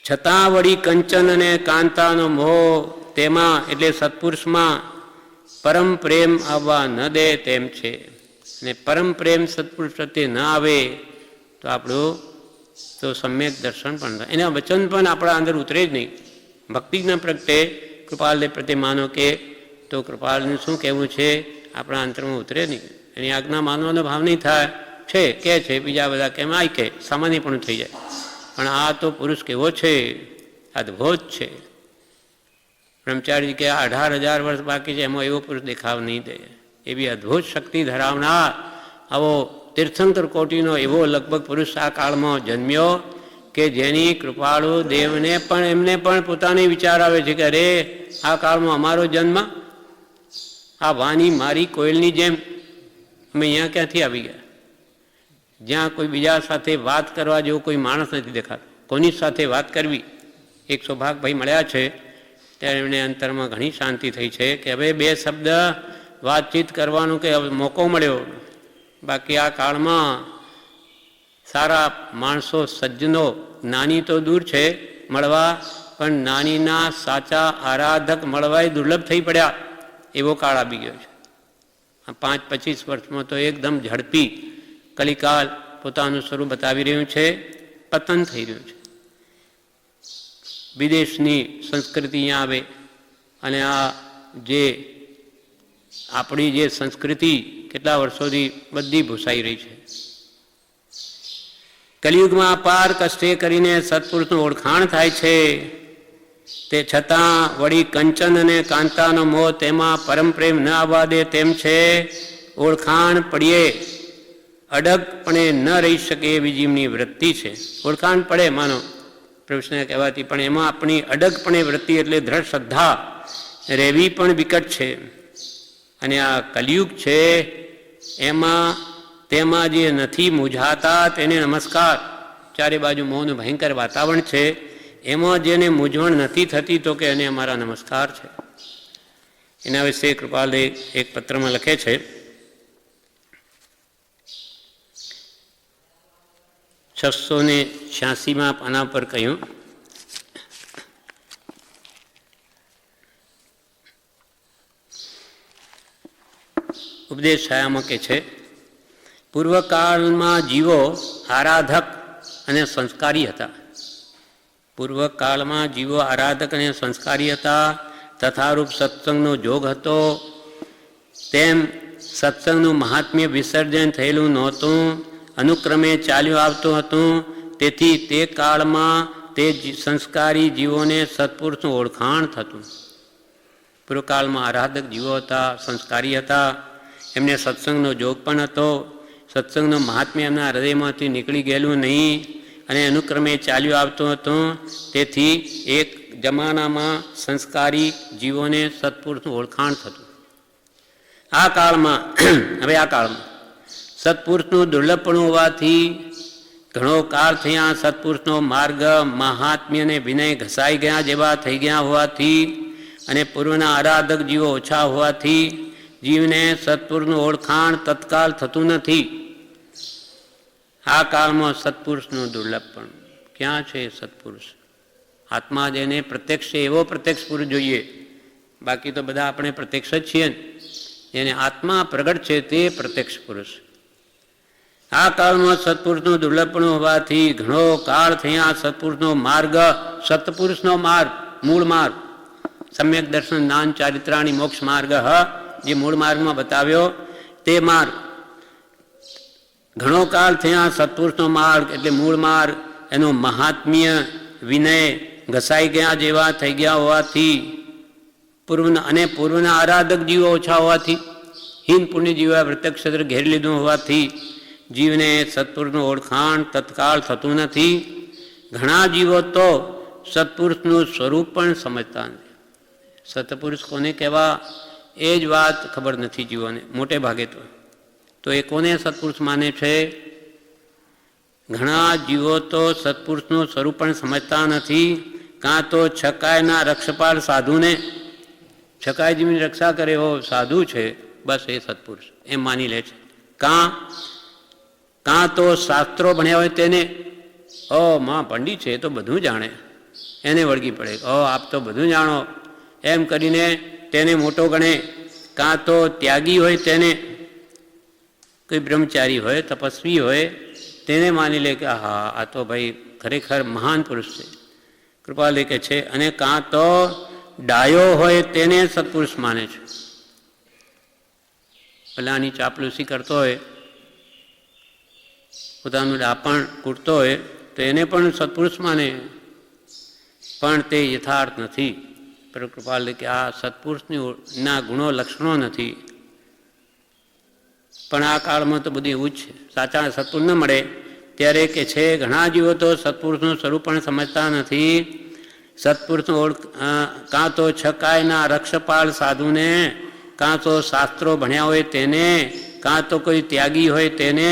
છતાં વળી કંચન અને કાંતાનો મોહ તેમાં એટલે સત્પુરુષમાં પરમ પ્રેમ આવવા ન દે તેમ છે. અને પરમ પ્રેમ સત્પુરુષ પ્રત્યે ન આવે તો આપણું તો સમ્યક દર્શન પણ થાય. એના વચન પણ આપણા અંદર ઉતરે જ નહીં. ભક્તિ જ ન પ્રગટે. કૃપાલને પ્રત્યે માનો કે તો કૃપાલનું શું કહેવું છે આપણા અંતરમાં ઉતરે નહીં. એની આજ્ઞા માનવાનો ભાવ નહીં થાય. છે કે છે બીજા બધા કેમ આય કે સામાન્ય પણ થઈ જાય. પણ આ તો પુરુષ કેવો છે? અદ્ભુત છે. બ્રહ્મચારી કે 18,000 વર્ષ બાકી છે એમાં એવો પુરુષ દેખાવ નહીં દે. એવી અદ્ભુત શક્તિ ધરાવનાર આવો તીર્થંકર કોટીનો એવો લગભગ પુરુષ આ કાળમાં જન્મ્યો કે જેની કૃપાળુ દેવને પણ એમને પણ પોતાને વિચાર આવે છે કે અરે આ કાળમાં અમારો જન્મ આ વાની મારી કોયલની જેમ અમે અહીંયા ક્યાંથી આવી ગયા? જ્યાં કોઈ બીજા સાથે વાત કરવા જેવો કોઈ માણસ નથી દેખાતો. કોની સાથે વાત કરવી? એક સૌભાગભાઈ મળ્યા છે ત્યારે એમને અંતરમાં ઘણી શાંતિ થઈ છે કે હવે 2 શબ્દ વાતચીત કરવાનો કે મોકો મળ્યો. બાકી આ કાળમાં સારા માણસો સજ્જનો નાની તો દૂર છે મળવા, પણ નાનીના સાચા આરાધક મળવાય દુર્લભ થઈ પડ્યા એવો કાળ આવી ગયો છે. 5-25 વર્ષમાં તો એકદમ ઝડપી કલિકાલ પોતાનું સ્વરૂપ બતાવી રહ્યું છે. પતન થઈ રહ્યું છે. વિદેશની સંસ્કૃતિ અહીંયા આવે અને આ જે આપણી જે સંસ્કૃતિ કેટલા વર્ષોથી બધી ભૂસાઈ રહી છે. કલિયુગમાં અપાર કષ્ટે કરીને સત્પુરુષનું ઓળખાણ થાય છે. તે છતાં વળી કંચન અને કાંતાનો મોહ તેમાં પરમ પ્રેમ ન આવવા દે તેમ છે. ઓળખાણ પડીએ અડગપણે ન રહી શકે એવી જીવની વૃત્તિ છે. ઓળખાણ પડે માનો પ્રભુને કહેવાથી, પણ એમાં આપણી અડગપણે વૃત્તિ એટલે દ્રઢ શ્રદ્ધા રહેવી પણ વિકટ છે. અને આ કલિયુગ છે તેમાં જે નથી મૂંઝાતા તેને નમસ્કાર. ચારે બાજુ મૌન ભયંકર વાતાવરણ છે, એમાં જેને મૂંઝવણ નથી થતી તો કે એને અમારા નમસ્કાર છે. એના વિશે કૃપાલે એક પત્રમાં લખે છે, 686 પાના પર કહ્યું, ઉપદેશ છાયામાં કે છે, પૂર્વકાળમાં જીવો આરાધક અને સંસ્કારી હતા. પૂર્વકાળમાં જીવો આરાધક અને સંસ્કારી હતા. તથારૂપ સત્સંગનો જોગ હતો. તેમ સત્સંગનું મહાત્મ્ય વિસર્જન થયેલું નહોતું, અનુક્રમે ચાલ્યું આવતું હતું. તેથી તે કાળમાં તે સંસ્કારી જીવોને સત્પુરુષનું ઓળખાણ થતું. પૂર્વકાળમાં આરાધક જીવો હતા, સંસ્કારી હતા, એમને સત્સંગનો જોગ પણ હતો. સત્સંગનું મહાત્મ્ય એમના હૃદયમાંથી નીકળી ગયેલું નહીં અને અનુક્રમે ચાલ્યું આવતું હતું. તેથી એક જમાનામાં સંસ્કારી જીવોને સત્પુરુષનું ઓળખાણ થતું. આ કાળમાં સત્પુરુષનું દુર્લભપણું હોવાથી ઘણો કાળ થયા સત્પુરુષનો માર્ગ મહાત્મ્ય અને વિનય ઘસાઈ ગયા જેવા થઈ ગયા હોવાથી અને પૂર્વના આરાધક જીવો ઓછા હોવાથી જીવને સત્પુરુષનું ઓળખાણ તત્કાલ થતું નથી. આ કાળમાં સત્પુરુષનું દુર્લભપણ ક્યાં છે? સત્પુરુષ આત્મા જેને પ્રત્યક્ષ છે એવો પ્રત્યક્ષ પુરુષ જોઈએ. બાકી તો બધા આપણે પ્રત્યક્ષ જ છીએ ને. જેને આત્મા પ્રગટ છે તે પ્રત્યક્ષ પુરુષ. આ કાળમાં સત્પુરુષનું દુર્લભપણું હોવાથી ઘણો કાળ થયા સત્પુરુષનો માર્ગ, સત્પુરુષનો માર્ગ, મૂળ માર્ગ, સમ્યક દર્શન જ્ઞાન ચારિત્રાણી મોક્ષ માર્ગ, જે મૂળ માર્ગમાં બતાવ્યો તે માર્ગ. ઘણો કાળ થયા સત્પુરુષનો માર્ગ એટલે મૂળ માર્ગ, એનું મહાત્મ્ય વિનય ઘસાઈ ગયા જેવા થઈ ગયા હોવાથી પૂર્વના આરાધક જીવો ઓછા હોવાથી, હીન પુણ્ય જીવો પ્રત્યક્ષ ક્ષેત્ર ઘેરી લીધું હોવાથી જીવને સત્પુરુષનું ઓળખાણ તત્કાળ થતું નથી. ઘણા જીવો તો સત્પુરુષનું સ્વરૂપ પણ સમજતા નથી. સત્પુરુષ કોને કહેવા એ જ વાત ખબર નથી જીવોને મોટે ભાગે. તો એ કોને સત્પુરુષ માને છે? ઘણા જીવો તો સત્પુરુષનું સ્વરૂપ પણ સમજતા નથી. કાં તો છકાયના રક્ષપાલ સાધુને, છકાયજીની રક્ષા કરે એવો સાધુ છે, બસ એ સત્પુરુષ એમ માની લે છે. કાં તો શાસ્ત્રો ભણ્યા હોય તેને, માં પંડિત છે એ તો બધું જાણે, એને વળગી પડે, આપ તો બધું જાણો એમ કરીને તેને મોટો ગણે. કાં તો ત્યાગી હોય તેને, કોઈ બ્રહ્મચારી હોય, તપસ્વી હોય, તેને માની લે કે હા આ તો ભાઈ ખરેખર મહાન પુરુષ છે, કૃપા લેખે છે. અને કાં તો ડાયો હોય તેને સત્પુરુષ માને છે. ભલાની ચાપલુસી કરતો હોય, પોતાનું ડાપણ કૂટતો હોય તો એને પણ સત્પુરુષ માને, પણ તે યથાર્થ નથી. પર કૃપા લેખે આ સત્પુરુષના ગુણો લક્ષણો નથી. પણ આ કાળમાં તો બધું એવું જ છે. સાચા સત્પુરુષ ન મળે ત્યારે કે છે ઘણા જીવો તો સત્પુરુષનું સ્વરૂપ પણ સમજતા નથી. સત્પુરુષનું કાં તો છકાયના રક્ષપાલ સાધુને, કાં તો શાસ્ત્રો ભણ્યા હોય તેને, કાં તો કોઈ ત્યાગી હોય તેને,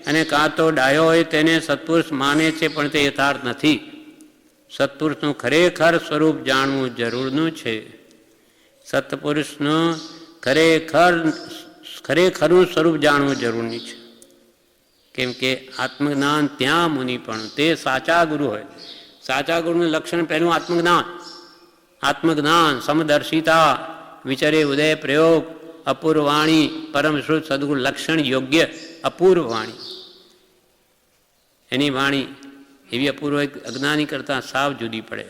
અને કાં તો ડાયો હોય તેને સત્પુરુષ માને છે, પણ તે યથાર્થ નથી. સત્પુરુષનું ખરેખર સ્વરૂપ જાણવું જરૂરનું છે. સત્પુરુષનું ખરેખરનું સ્વરૂપ જાણવું જરૂરી છે. કેમ કે આત્મજ્ઞાન ત્યાં મુનિ પણ તે સાચા ગુરુ હોય. સાચા ગુરુનું લક્ષણ પહેલું આત્મજ્ઞાન, સમદર્શિતા, વિચરે ઉદય પ્રયોગ, અપૂર્વ વાણી, પરમ શ્રુત સદગુરુ લક્ષણ યોગ્ય અપૂર્વ વાણી. એની વાણી એવી અપૂર્વ અજ્ઞાની કરતાં સાવ જુદી પડે.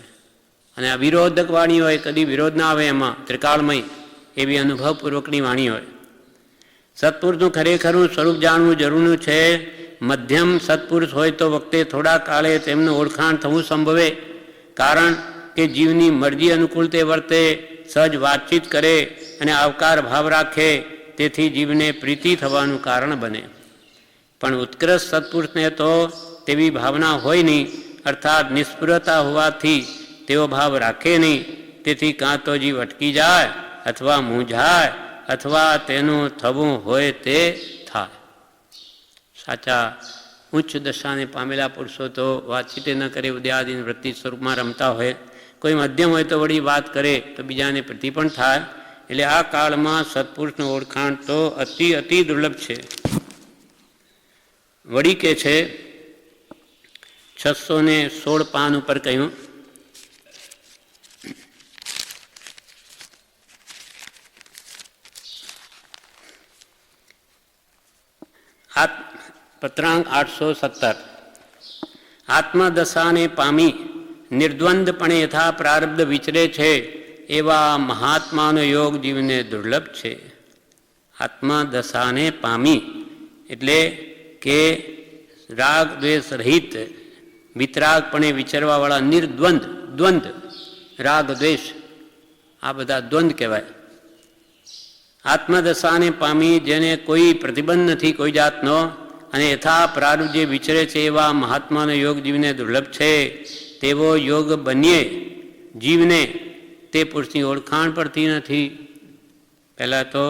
અને આ વિરોધક વાણી હોય, કદી વિરોધ ના આવે એમાં, ત્રિકાળમય એવી અનુભવપૂર્વકની વાણી હોય. સત્પુરુષનું ખરેખરનું સ્વરૂપ જાણવું જરૂરનું છે. મધ્યમ સત્પુરુષ હોય તો વખતે થોડા કાળે તેમનું ઓળખાણ થવું સંભવે. કારણ કે જીવની મરજી અનુકૂળ તે વર્તે, સહજ વાતચીત કરે અને આવકાર ભાવ રાખે, તેથી જીવને પ્રીતિ થવાનું કારણ બને. પણ ઉત્કૃષ્ટ સત્પુરુષને તો તેવી ભાવના હોય નહીં, અર્થાત નિષ્ફળતા હોવાથી તેવો ભાવ રાખે નહીં. તેથી કાં તો જીવ અટકી જાય અથવા મૂંઝાય અથવા તેનું થવું હોય તે થાય. સાચા ઉચ્ચ દશાને પામેલા પુરુષો તો વાતચીત ન કરે, ઉદ્યાદિન વૃત્તિ સ્વરૂપમાં રમતા હોય. કોઈ મધ્યમ હોય તો વળી વાત કરે તો બીજાને પ્રતિ પણ થાય. એટલે આ કાળમાં સત્પુરુષનું ઓળખાણ તો અતિ દુર્લભ છે. વળી કે છે 616 પાન ઉપર કહ્યું, પત્રાંક 817 આત્મદશાને પામી નિર્દ્વંદપણે યથા પ્રારબ્ધ વિચરે છે એવા મહાત્માનો યોગ જીવને દુર્લભ છે. આત્મદશાને પામી એટલે કે રાગ દ્વેષ રહિત વિતરાગપણે વિચરવાવાળા નિર્દ્વંદ, દ્વંદ, રાગ દ્વેષ આ બધા દ્વંદ કહેવાય. આત્મદશાને પામી જેને કોઈ પ્રતિબંધ નથી કોઈ જાતનો અને યથા પ્રારબ્ધ જે વિચરે છે એવા મહાત્માનો યોગ જીવને દુર્લભ છે. તેવો યોગ બનીએ જીવને તે પુરુષની ઓળખાણ પડતી નથી. પહેલાં તો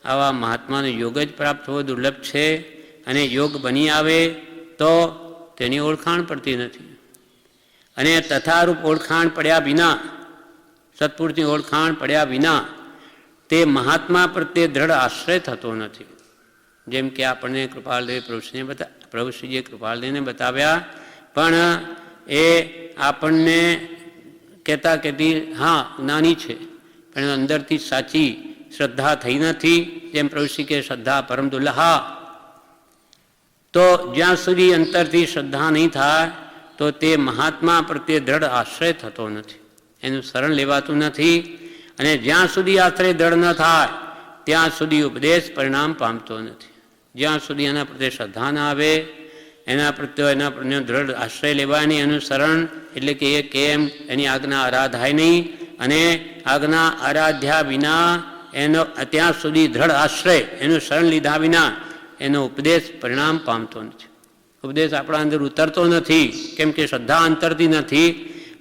આવા મહાત્માનો યોગ જ પ્રાપ્ત થવો દુર્લભ છે અને યોગ બની આવે તો તેની ઓળખાણ પડતી નથી. અને તથારૂપ ઓળખાણ પડ્યા વિના, સત્પુરુષની ઓળખાણ પડ્યા વિના તે મહાત્મા પ્રત્યે દ્રઢ આશ્રય થતો નથી. જેમ કે આપણને કૃપાલદેવ પ્રભુશ્રીજીએ કૃપાલદેવને બતાવ્યા, પણ એ આપણને કહેતી હા જ્ઞાની છે પણ અંદરથી સાચી શ્રદ્ધા થઈ નથી. જેમ પ્રભુશ્રી કે શ્રદ્ધા પરમ દુલ્હા, તો જ્યાં સુધી અંતરથી શ્રદ્ધા નહીં થાય તો તે મહાત્મા પ્રત્યે દ્રઢ આશ્રય થતો નથી, એનું શરણ લેવાતું નથી. અને જ્યાં સુધી આશ્રય દ્રઢ ન થાય ત્યાં સુધી ઉપદેશ પરિણામ પામતો નથી. જ્યાં સુધી એના પ્રત્યે શ્રદ્ધા ના આવે, એના પ્રત્યે દ્રઢ આશ્રય લેવાય નહીં, એનું શરણ એટલે કે એ કેમ એની આજ્ઞા આરાધાય નહીં. અને આજ્ઞા આરાધ્યા વિના એનો ત્યાં સુધી દ્રઢ આશ્રય એનું શરણ લીધા વિના એનો ઉપદેશ પરિણામ પામતો નથી. ઉપદેશ આપણા અંદર ઉતરતો નથી કેમ કે શ્રદ્ધા અંતરતી નથી.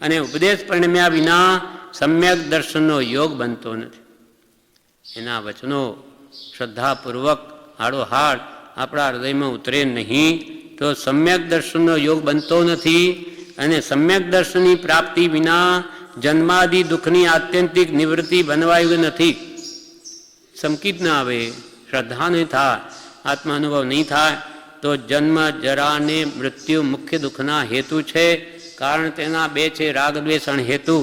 અને ઉપદેશ પરિણમ્યા વિના સમ્યક દર્શનનો યોગ બનતો નથી. એના વચનો શ્રદ્ધાપૂર્વક હાડોહાડ આપણા હૃદયમાં ઉતરે નહીં તો સમ્યક દર્શનનો યોગ બનતો નથી. અને સમ્યક દર્શનની પ્રાપ્તિ વિના જન્માદિ દુઃખની આત્યંતિક નિવૃત્તિ બનવાયું નથી. સંકિત ના આવે, શ્રદ્ધા નહીં થાય, આત્મા અનુભવ નહીં થાય તો જન્મ જરા ને મૃત્યુ મુખ્ય દુઃખના હેતુ છે. કારણ તેના બે છે, રાગ દ્વેષ અને હેતુ.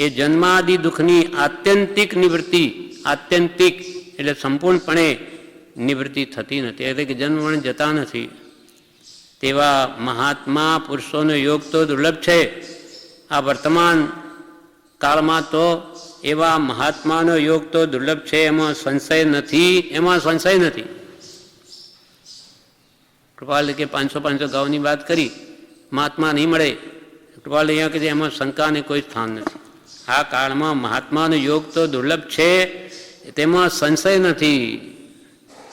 એ જન્માદિ દુઃખની આત્યંતિક નિવૃત્તિ, આત્યંતિક એટલે સંપૂર્ણપણે નિવૃત્તિ થતી નથી, એટલે કે જન્મ મરણ જતા નથી. તેવા મહાત્મા પુરુષોનો યોગ તો દુર્લભ છે. આ વર્તમાન કાળમાં તો એવા મહાત્માનો યોગ તો દુર્લભ છે, એમાં સંશય નથી. એમાં સંશય નથી. કૃપાલ કે 500 ગાઉની વાત કરી, મહાત્મા નહીં મળે. કૃપાલ અહીંયા કે એમાં શંકાને કોઈ સ્થાન નથી. આ કાળમાં મહાત્માનો યોગ તો દુર્લભ છે, તેમાં સંશય નથી,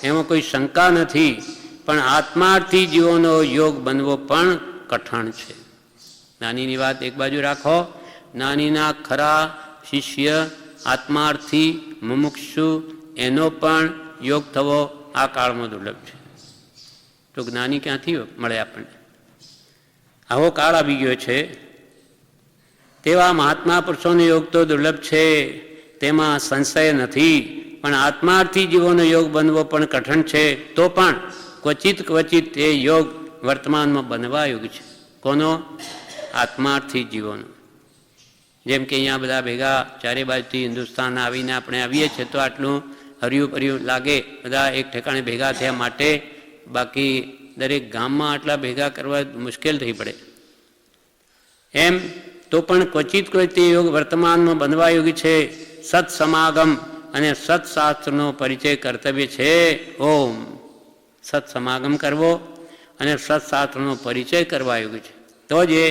એમાં કોઈ શંકા નથી. પણ આત્માર્થી જીવોનો યોગ બનવો પણ કઠણ છે. જ્ઞાનીની વાત એક બાજુ રાખો, જ્ઞાનીના ખરા શિષ્ય આત્માર્થી મુમુક્ષુ એનો પણ યોગ થવો આ કાળમાં દુર્લભ છે. તો જ્ઞાની ક્યાંથી મળે આપણને? આવો કાળ આવી ગયો છે. તેવા મહાત્મા પુરુષોનો યોગ તો દુર્લભ છે, તેમાં સંશય નથી. પણ આત્માર્થી જીવોનો યોગ બનવો પણ કઠણ છે. તો પણ ક્વચિત તે યોગ વર્તમાનમાં બનવા યોગ છે. કોનો? આત્માર્થી જીવોનો. જેમ કે અહીંયા બધા ભેગા ચારે બાજુથી હિન્દુસ્તાન આવીને આપણે આવીએ છીએ તો આટલું હર્યું ભર્યું લાગે, બધા એક ઠેકાણે ભેગા થયા માટે. બાકી દરેક ગામમાં આટલા ભેગા કરવા મુશ્કેલ થઈ પડે. એમ તો પણ ક્વચિત તે યોગ વર્તમાનમાં બનવા યોગી છે. સત્સમાગમ અને સત્શાસ્ત્રનો પરિચય કર્તવ્ય છે. ઓમ સત્સમાગમ કરવો અને સત્શાસ્ત્રનો પરિચય કરવા યોગ્ય છે. તો જ એ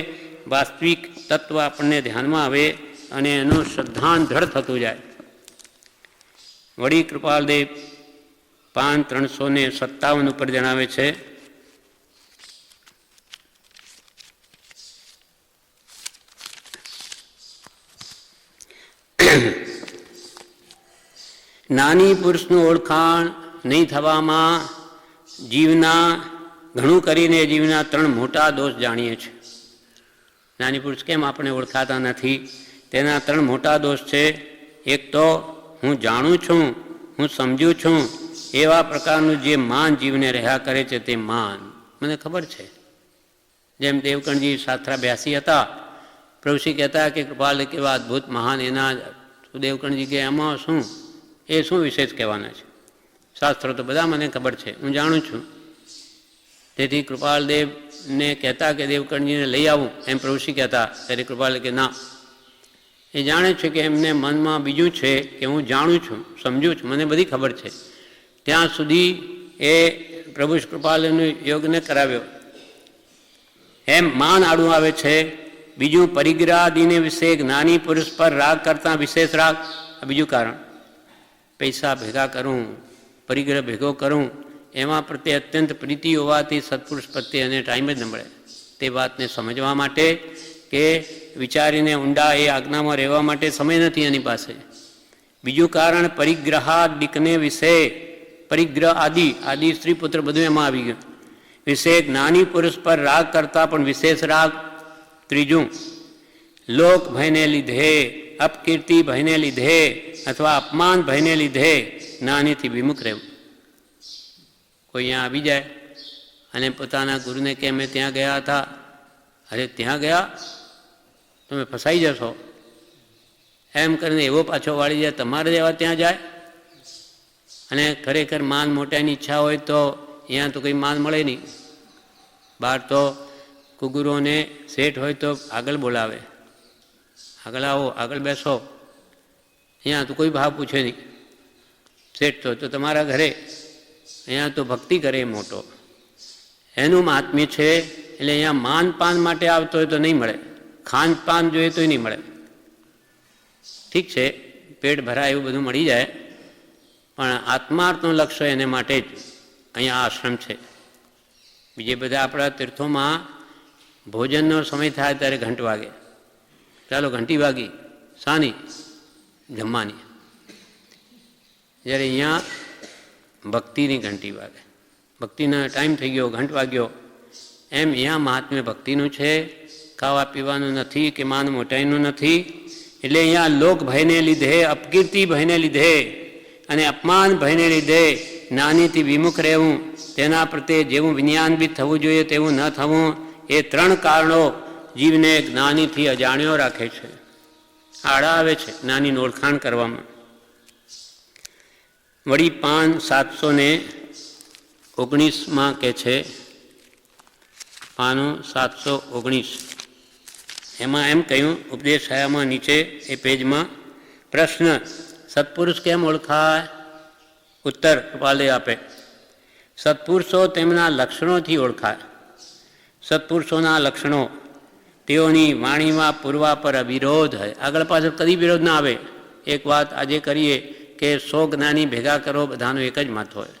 વાસ્તવિક તત્વ આપણને ધ્યાનમાં આવે અને એનું શ્રદ્ધાન દ્રઢ થતું જાય. વળી કૃપાલદેવ 5:357 ઉપર જણાવે છે, નાની પુરુષનું ઓળખાણ નહીં થવામાં જીવના ઘણું કરીને જીવના 3 મોટા દોષ જાણીએ છીએ. નાની પુરુષ કેમ આપણે ઓળખાતા નથી? તેના 3 મોટા દોષ છે. એક તો હું જાણું છું, હું સમજું છું, એવા પ્રકારનું જે માન જીવને રહ્યા કરે છે તે માન. મને ખબર છે. જેમ દેવકણજી શાસ્ત્રા 82 હતા, પ્રભુશ્રી કહેતા કે કૃપાલ કેવા અદ્ભુત મહાન એના દેવકણજી કે એમાં શું, એ શું વિશેષ કહેવાના છે? શાસ્ત્રો તો બધા મને ખબર છે, હું જાણું છું. તેથી કૃપાલદેવને કહેતા કે દેવકણજીને લઈ આવું, એમ પ્રભુશ્રી કહેતા. ત્યારે કૃપાલ કે ના, એ જાણે છે કે એમને મનમાં બીજું છે કે હું જાણું છું, સમજું છું, મને બધી ખબર છે. ત્યાં સુધી એ પ્રભુ કૃપાલનો યોગને કરાવ્યો. એમ માન આડું આવે છે. બીજું પરિગ્રહાદિને વિશે જ્ઞાની પુરુષ પર રાગ કરતાં વિશેષ રાગ. આ બીજું કારણ. પૈસા ભેગા કરું, પરિગ્રહ ભેગો કરું, એમાં પ્રત્યે અત્યંત પ્રીતિ હોવાથી સત્પુરુષ પ્રત્યે એને ટાઈમ જ ન મળે. તે વાતને સમજવા માટે કે વિચારીને ઊંડા એ આજ્ઞામાં રહેવા માટે સમય નથી એની પાસે. બીજું કારણ પરિગ્રહાદિકને વિશે, પરિગ્રહ આદિ સ્ત્રી પુત્ર બધું એમાં આવી ગયું. વિશે જ્ઞાની પુરુષ પર રાગ કરતાં પણ વિશેષ રાગ. ત્રીજું લોક ભયને લીધે, અપકીર્તિ ભયને લીધે અથવા અપમાન ભયને લીધે જ્ઞાનીથી વિમુખ રહેવું. કોઈ અહીંયા આવી જાય અને પોતાના ગુરુને કે અમે ત્યાં ગયા હતા, અરે ત્યાં ગયા તમે ફસાઈ જશો એમ કરીને એવો પાછો વાળી જાય, તમારે જેવા ત્યાં જાય. અને ખરેખર માન મોટાની ઈચ્છા હોય તો અહીંયા તો કંઈ માન મળે નહીં. બહાર તો કુગુરોને શેઠ હોય તો આગળ બોલાવે, આગળ આવો, આગળ બેસો. અહીંયા તો કોઈ ભાવ પૂછે નહીં. શેઠ તો તમારા ઘરે, અહીંયા તો ભક્તિ કરે મોટો, એનું મહાત્મ્ય છે. એટલે અહીંયા માન પાન માટે આવતો હોય તો નહીં મળે, ખાન પાન જોઈએ તોય નહીં મળે. ઠીક છે, પેટ ભરાય એવું બધું મળી જાય, પણ આત્માર્થનું લક્ષ્ય એને માટે જ અહીંયા આશ્રમ છે. બીજે બધા આપણા તીર્થોમાં ભોજનનો સમય થાય ત્યારે ઘંટ વાગે, ચાલો ઘંટી વાગી, શાની? જમવાની. જ્યારે અહીંયા ભક્તિની ઘંટી વાગે, ભક્તિનો ટાઈમ થઈ ગયો, ઘંટ વાગ્યો. એમ અહીંયા મહાત્મ્ય ભક્તિનું છે, ખાવા પીવાનું નથી કે માન મોટાઈનું નથી. એટલે અહીંયા લોક ભયને લીધે, અપકીર્તિ ભયને લીધે અને અપમાન ભયને લીધે જ્ઞાનીથી વિમુખ રહેવું, તેના પ્રત્યે જેવું વિજ્ઞાનબિત થવું જોઈએ તેવું ન થવું, એ 3 કારણો જીવને જ્ઞાનીથી અજાણ્યો રાખે છે, આડા આવે છે જ્ઞાનીનું ઓળખાણ કરવામાં. વળી પાન 719 કે છે, પાનું 719, એમાં એમ કહ્યું ઉપદેશાયામાં નીચે એ પેજમાં પ્રશ્ન, સત્પુરુષ કેમ ઓળખાય? ઉત્તર કૃપાલે આપે, સત્પુરુષો તેમના લક્ષણોથી ઓળખાય. સત્પુરુષોના લક્ષણો, તેઓની વાણીમાં પૂર્વાપર અવિરોધ હોય, આગળ પાછળ કદી વિરોધ ના આવે. એક વાત આજે કરીએ કે 100 જ્ઞાની ભેગા કરો, બધાનો એક જ મત હોય,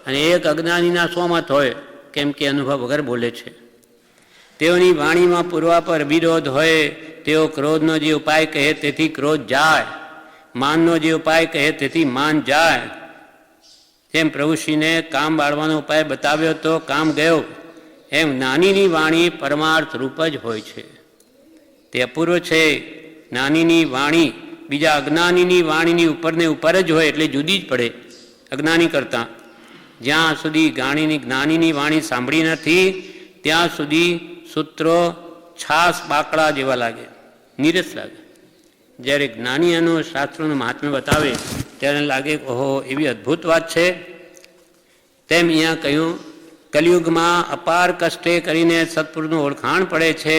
અને એક અજ્ઞાનીના 100 મત હોય, કેમ કે અનુભવ વગર બોલે છે. તેઓની વાણીમાં પૂર્વાપર વિરોધ હોય. તેઓ ક્રોધનો જે ઉપાય કહે તેથી ક્રોધ જાય, માનનો જે ઉપાય કહે તેથી માન જાય. જેમ પ્રભુશ્રીને કામ બાળવાનો ઉપાય બતાવ્યો તો કામ ગયો, એમ જ્ઞાનીની વાણી પરમાર્થ રૂપ જ હોય છે. તે અપૂર્વ છે. જ્ઞાનીની વાણી બીજા અજ્ઞાનીની વાણીની ઉપરને ઉપર જ હોય, એટલે જુદી જ પડે અજ્ઞાની કરતાં. જ્યાં સુધી જ્ઞાનીની વાણી સાંભળી નથી ત્યાં સુધી સૂત્રો છાસ બાકડા જેવા લાગે, નીરસ લાગે. જ્યારે જ્ઞાની એનું શાસ્ત્રોનું મહાત્મ્ય બતાવે ત્યારે લાગે ઓહો એવી અદ્ભુત વાત છે. તેમ અહીંયા કહ્યું, કલિયુગમાં અપાર કષ્ટે કરીને સત્પુરુષનું ઓળખાણ પડે છે,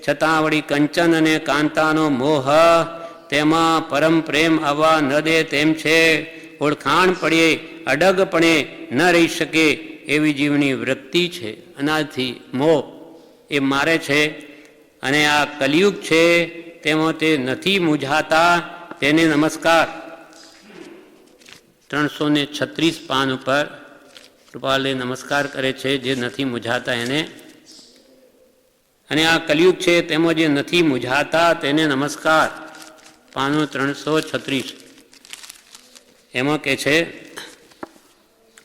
છતાં વળી કંચન અને કાંતાનો મોહ તેમાં પરમ પ્રેમ આવવા ન દે તેમ છે. ઓળખાણ પડે અડગપણે ન રહી શકે એવી જીવની વૃત્તિ છે. અનાદિથી મોહ એ મારે છે, અને આ કલિયુગ છે તેમાં તે નથી મૂંઝાતા, તેને નમસ્કાર. 336 પાન ઉપર કૃપાલે નમસ્કાર કરે છે જે નથી મૂંઝાતા એને. અને આ કલિયુગ છે તેમાં જે નથી મૂંઝાતા તેને નમસ્કાર. પાનું 336. એમાં કે છે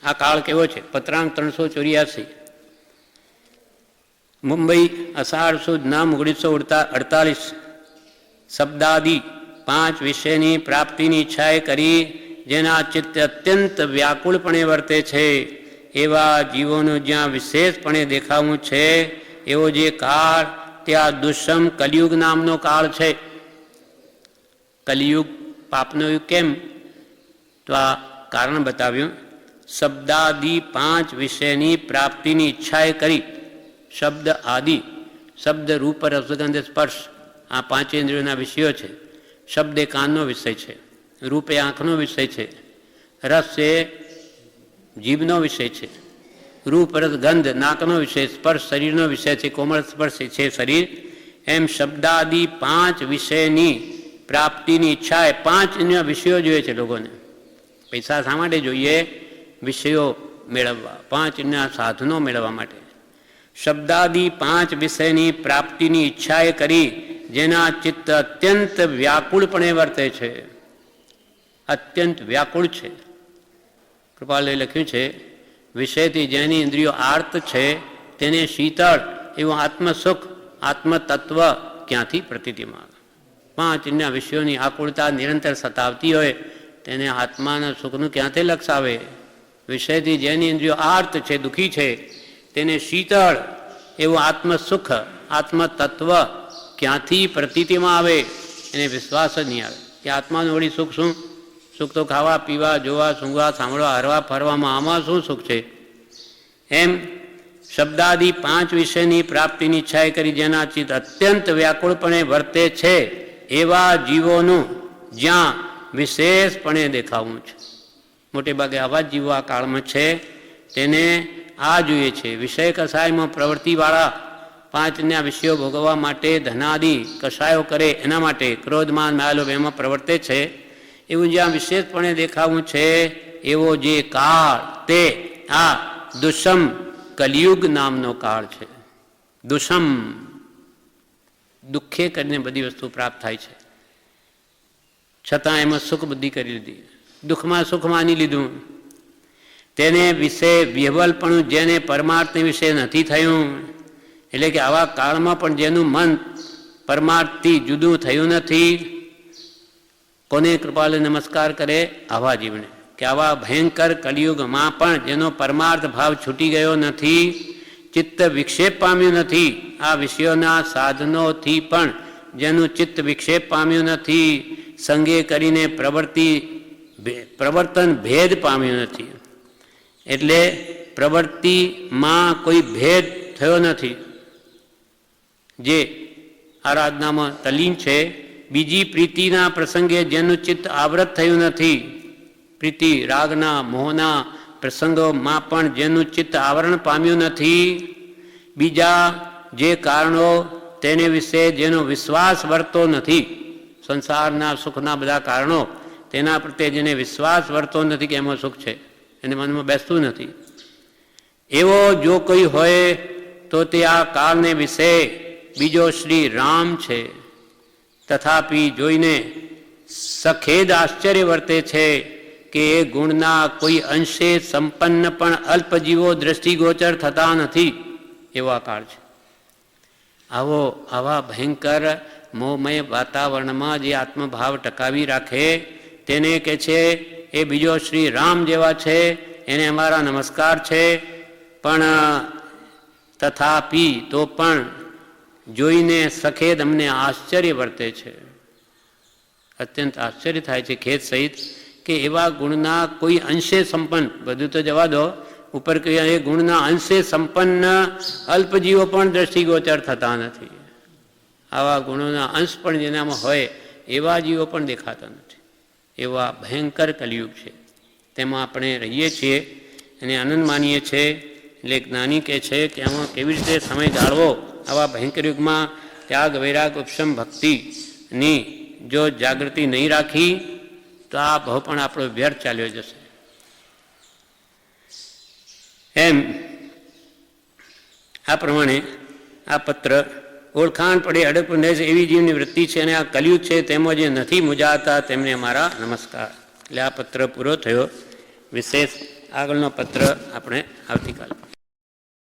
આ કાળ કેવો છે. પત્રાંક 384 મુંબઈ અષાઢ સુદ નામ 1948 શબ્દાદિ 5 વિષયની પ્રાપ્તિની ઈચ્છાએ કરી જેના ચિત્ત અત્યંત વ્યાકુળપણે વર્તે છે એવા જીવોનું જ્યાં વિશેષપણે દેખાવું છે એવો જે કાળ ત્યાં દુષ્મ કલિયુગ નામનો કાળ છે. કલિયુગ પાપનો યુગ કેમ? તો આ કારણ બતાવ્યું. શબ્દાદિ 5 વિષયની પ્રાપ્તિની ઈચ્છાએ કરી. શબ્દ આદિ, શબ્દ રૂપ રસગંધ સ્પર્શ, આ 5 ઇન્દ્રિયોના વિષયો છે. શબ્દ એ કાનનો વિષય છે, રૂપ એ આંખનો વિષય છે, રસ એ જીભનો વિષય છે, રૂપ રસ ગંધ નાકનો વિષય, સ્પર્શ શરીરનો વિષય છે, કોમળ સ્પર્શ છે શરીર. એમ શબ્દાદિ 5 વિષયની પ્રાપ્તિની ઈચ્છા એ 5 વિષયો જોઈએ છે લોકોને. પૈસા શા માટે જોઈએ? વિષયો મેળવવા, 5 સાધનો મેળવવા માટે. શબ્દાદિ 5 વિષયની પ્રાપ્તિની ઈચ્છાએ કરી જેના ચિત્ત અત્યંત વ્યાકુળપણે વર્તે છે. અત્યંત વ્યાકુળ છે. કૃપાલએ લખ્યું છે વિષયથી જેની ઇન્દ્રિયો આર્ત છે તેને શીતળ એવું આત્મસુખ આત્મતત્વ ક્યાંથી પ્રતીતિમાં આવે? 5 વિષયોની આકુળતા નિરંતર સતાવતી હોય તેને આત્માના સુખનું ક્યાંથી લક્ષ આવે? વિષયથી જેની ઇન્દ્રિયો આર્ત છે, દુઃખી છે, તેને શીતળ એવું આત્મસુખ આત્મતત્વ ક્યાંથી પ્રતીતિમાં આવે? એને વિશ્વાસ જ નહીં આવે કે આત્માનું વળી સુખ શું? સુખ તો ખાવા પીવા જોવા સૂંઘવા સાંભળવા હરવા ફરવામાં, આમાં શું સુખ છે? એમ શબ્દાદિ 5 વિષયની પ્રાપ્તિની ઈચ્છાએ કરી જેના ચિત્ત અત્યંત વ્યાકુળપણે વર્તે છે એવા જીવોનું જ્યાં વિશેષપણે દેખાવું છે. મોટે ભાગે આવા જ જીવો આ કાળમાં છે. તેને આ જોઈએ છે વિષય કસાયમાં પ્રવૃત્તિવાળા 5 વિષયો ભોગવવા માટે ધનાદિ કસાયો કરે એના માટે ક્રોધમાન માયાલોભ એમાં પ્રવર્તે છે. એવું જ્યાં વિશેષપણે દેખાવું છે એવો જે કાળ તે આ દુષ્મ કલિયુગ નામનો કાળ છે. દુષ્મ દુઃખે કરીને બધી વસ્તુ પ્રાપ્ત થાય છે, છતાં એમાં સુખ બુદ્ધિ કરી લીધી, દુઃખમાં સુખ માની લીધું. તેને વિશે વિહવલપણું જેને પરમાર્થને વિશે નથી થયું, એટલે કે આવા કાળમાં પણ જેનું મન પરમાર્થથી જુદું થયું નથી, કોને કૃપાલે નમસ્કાર કરે? આવા જીવને. કે આવા ભયંકર કલિયુગમાં પણ જેનો પરમાર્થ ભાવ છૂટી ગયો નથી, ચિત્ત વિક્ષેપ પામ્યું નથી, આ વિષયોના સાધનોથી પણ જેનું ચિત્ત વિક્ષેપ પામ્યું નથી, સંગે કરીને પ્રવર્તન ભેદ પામ્યું નથી. એટલે પ્રવૃત્તિમાં કોઈ ભેદ થયો નથી. જે આરાધનામાં તલીન છે, બીજી પ્રીતિના પ્રસંગે જેનું ચિત્ત આવૃત થયું નથી, પ્રીતિ રાગના મોહના પ્રસંગોમાં પણ જેનું ચિત્ત આવરણ પામ્યું નથી, બીજા જે કારણો તેને વિશે જેનો વિશ્વાસ વર્તો નથી, સંસારના સુખના બધા કારણો તેના પ્રત્યે જેને વિશ્વાસ વર્તો નથી કે એમાં સુખ છે, એને મનમાં બેસતું નથી, એવો જો કોઈ હોય તો તે આ કાળને વિશે બીજો શ્રી રામ છે. તથાપી જોઈને સખેદ આશ્ચર્ય વર્તે છે કે એ ગુણના કોઈ અંશે સંપન્ન પણ અલ્પજીવો દ્રષ્ટિગોચર થતા નથી, એવો આ કાળ છે. આવા ભયંકર મોહમય વાતાવરણમાં જે આત્મભાવ ટકાવી રાખે તેને કે છે એ બીજો શ્રી રામ જેવા છે, એને અમારા નમસ્કાર છે. પણ તથાપી તો પણ જોઈને સખેદ અમને આશ્ચર્ય વર્તે છે, અત્યંત આશ્ચર્ય થાય છે ખેદ સહિત કે એવા ગુણના કોઈ અંશે સંપન્ન, બધું તો જવા દો, ઉપર કહ્યા એ ગુણના અંશે સંપન્ન અલ્પજીવો પણ દ્રષ્ટિગોચર થતા નથી. આવા ગુણોના અંશ પણ જેનામાં હોય એવા જીવો પણ દેખાતા નથી. એવા ભયંકર કલિયુગ છે, તેમાં આપણે રહીએ છીએ અને આનંદ માનીએ છીએ. એટલે જ્ઞાની કહે છે કે આમાં કેવી રીતે સમય ગાળવો. આવા ભયંકર યુગમાં ત્યાગ વૈરાગ ઉપશમ ભક્તિની જો જાગૃતિ નહીં રાખી તો આ ભાવ પણ આપણો વ્યર્થ ચાલ્યો જશે. એમ આ પ્રમાણે આ પત્ર ઓળખાણ પડે અડકપંડે એવી જીવની વૃત્તિ છે અને આ કલિયુગ છે તેમાં જે નથી મુજાતા તેમને અમારા નમસ્કાર. એટલે આ પત્ર પૂરો થયો. વિશેષ આગળનો પત્ર આપણે આવતીકાલે